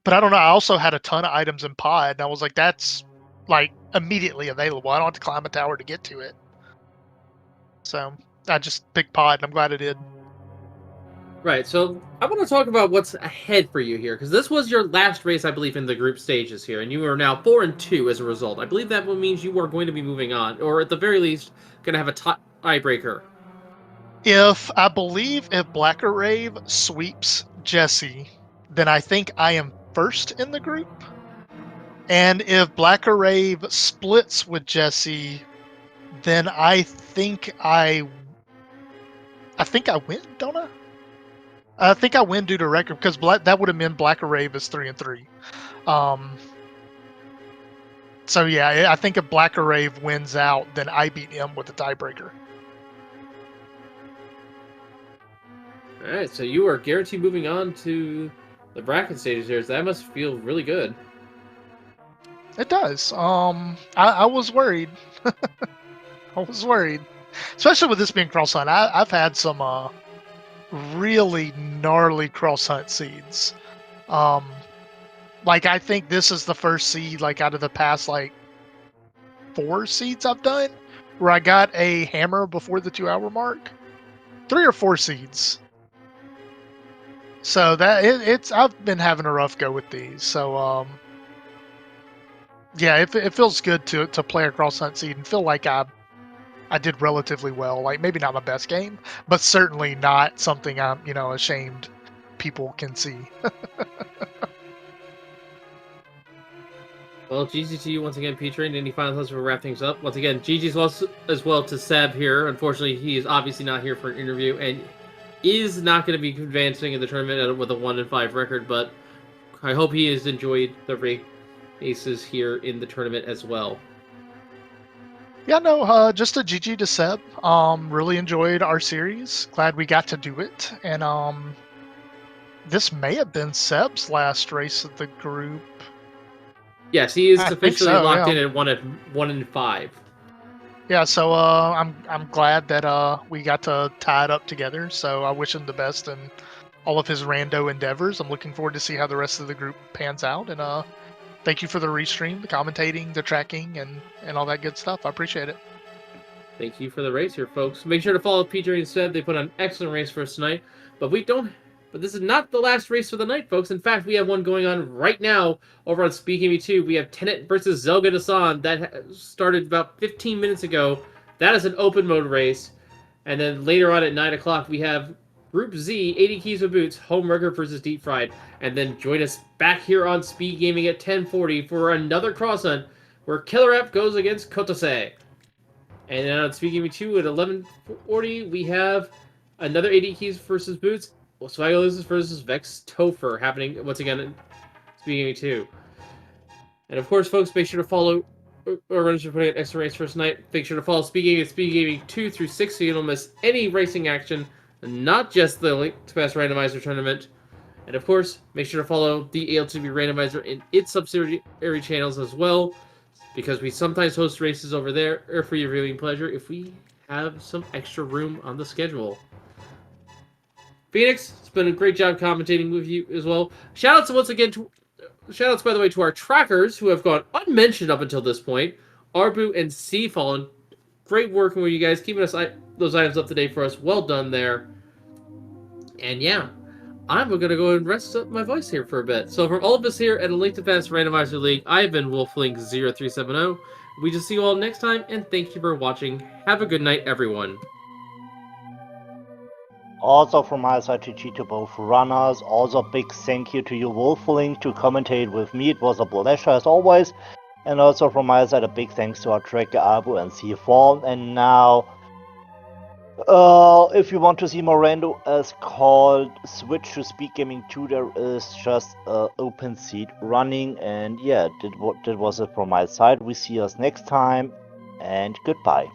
don't know. I also had a ton of items in pod, and I was like, that's like immediately available. I don't have to climb a tower to get to it. So I just picked pod, and I'm glad I did. Right, so I want to talk about what's ahead for you here, because this was your last race, I believe, in the group stages here, and you are now 4-2 as a result. I believe that means you are going to be moving on, or at the very least, going to have a tiebreaker. If Blacker Rave sweeps Jesse, then I think I am first in the group. And if Blacker Rave splits with Jesse, then I think I win, don't I? I think I win due to record because that would have meant Blacker Rave is 3-3. So yeah, I think if Blacker Rave wins out, then I beat him with the tiebreaker. Alright, so you are guaranteed moving on to the bracket stages here, so that must feel really good. It does. I was worried. I was worried, especially with this being cross hunt. I've had some really gnarly cross hunt seeds. Like I think this is the first seed like out of the past like 4 seeds I've done where I got a hammer before the 2-hour mark. 3 or 4 seeds. So that it's I've been having a rough go with these. So yeah, it feels good to play a cross hunt seed and feel like I did relatively well. Like maybe not my best game, but certainly not something I'm ashamed people can see. Well, GG to you once again, P-Train. Any final thoughts before we wrap things up? Once again, GG's as well to Seb here. Unfortunately, he is obviously not here for an interview and is not going to be advancing in the tournament with a 1-5 record, but I hope he has enjoyed the races here in the tournament as well. Yeah, no, just a GG to Seb. Really enjoyed our series. Glad we got to do it. And this may have been Seb's last race of the group. Yes, he is I think officially so, locked yeah. in at 1-5. Yeah, so I'm glad that we got to tie it up together. So I wish him the best in all of his rando endeavors. I'm looking forward to see how the rest of the group pans out. And thank you for the restream, the commentating, the tracking, and all that good stuff. I appreciate it. Thank you for the race here, folks. Make sure to follow Peter and Seb. They put on an excellent race for us tonight. But this is not the last race for the night, folks. In fact, we have one going on right now over on SpeedGaming 2. We have Tenet versus Zelga Dasan. That started about 15 minutes ago. That is an open mode race. And then later on at 9 o'clock, we have Group Z, 80 Keys with Boots, Homeworker versus Deep Fried. And then join us back here on SpeedGaming at 10:40 for another cross hunt where Killer App goes against Kotase. And then on SpeedGaming 2 at 11:40, we have another 80 Keys versus Boots. Swagger loses versus Vex Topher happening once again in SpeedGaming 2. And of course, folks, make sure to follow our runners for putting an extra race first night. Make sure to follow SpeedGaming at SpeedGaming 2 through 6 so you don't miss any racing action, not just the Link to Pass Randomizer tournament. And of course, make sure to follow the ALTTPR Randomizer in its subsidiary channels as well, because we sometimes host races over there or for your viewing pleasure if we have some extra room on the schedule. Phoenix, it's been a great job commentating with you as well. Shoutouts once again shoutouts by the way to our trackers who have gone unmentioned up until this point. Arbu and Seafallen. Great working with you guys, keeping us those items up to date for us. Well done there. And yeah, I'm going to go and rest up my voice here for a bit. So from all of us here at A Link to Pass Randomizer League, I've been WolfLink0370. We just see you all next time, and thank you for watching. Have a good night, everyone. Also from my side, GG to both runners. Also big thank you to you, Wolflink, to commentate with me. It was a pleasure as always. And also from my side, a big thanks to our tracker Abu and C4. And now, if you want to see more rando as called, switch to SpeedGaming 2. There is just an open seat running. And yeah, that was it from my side. We see us next time, and goodbye.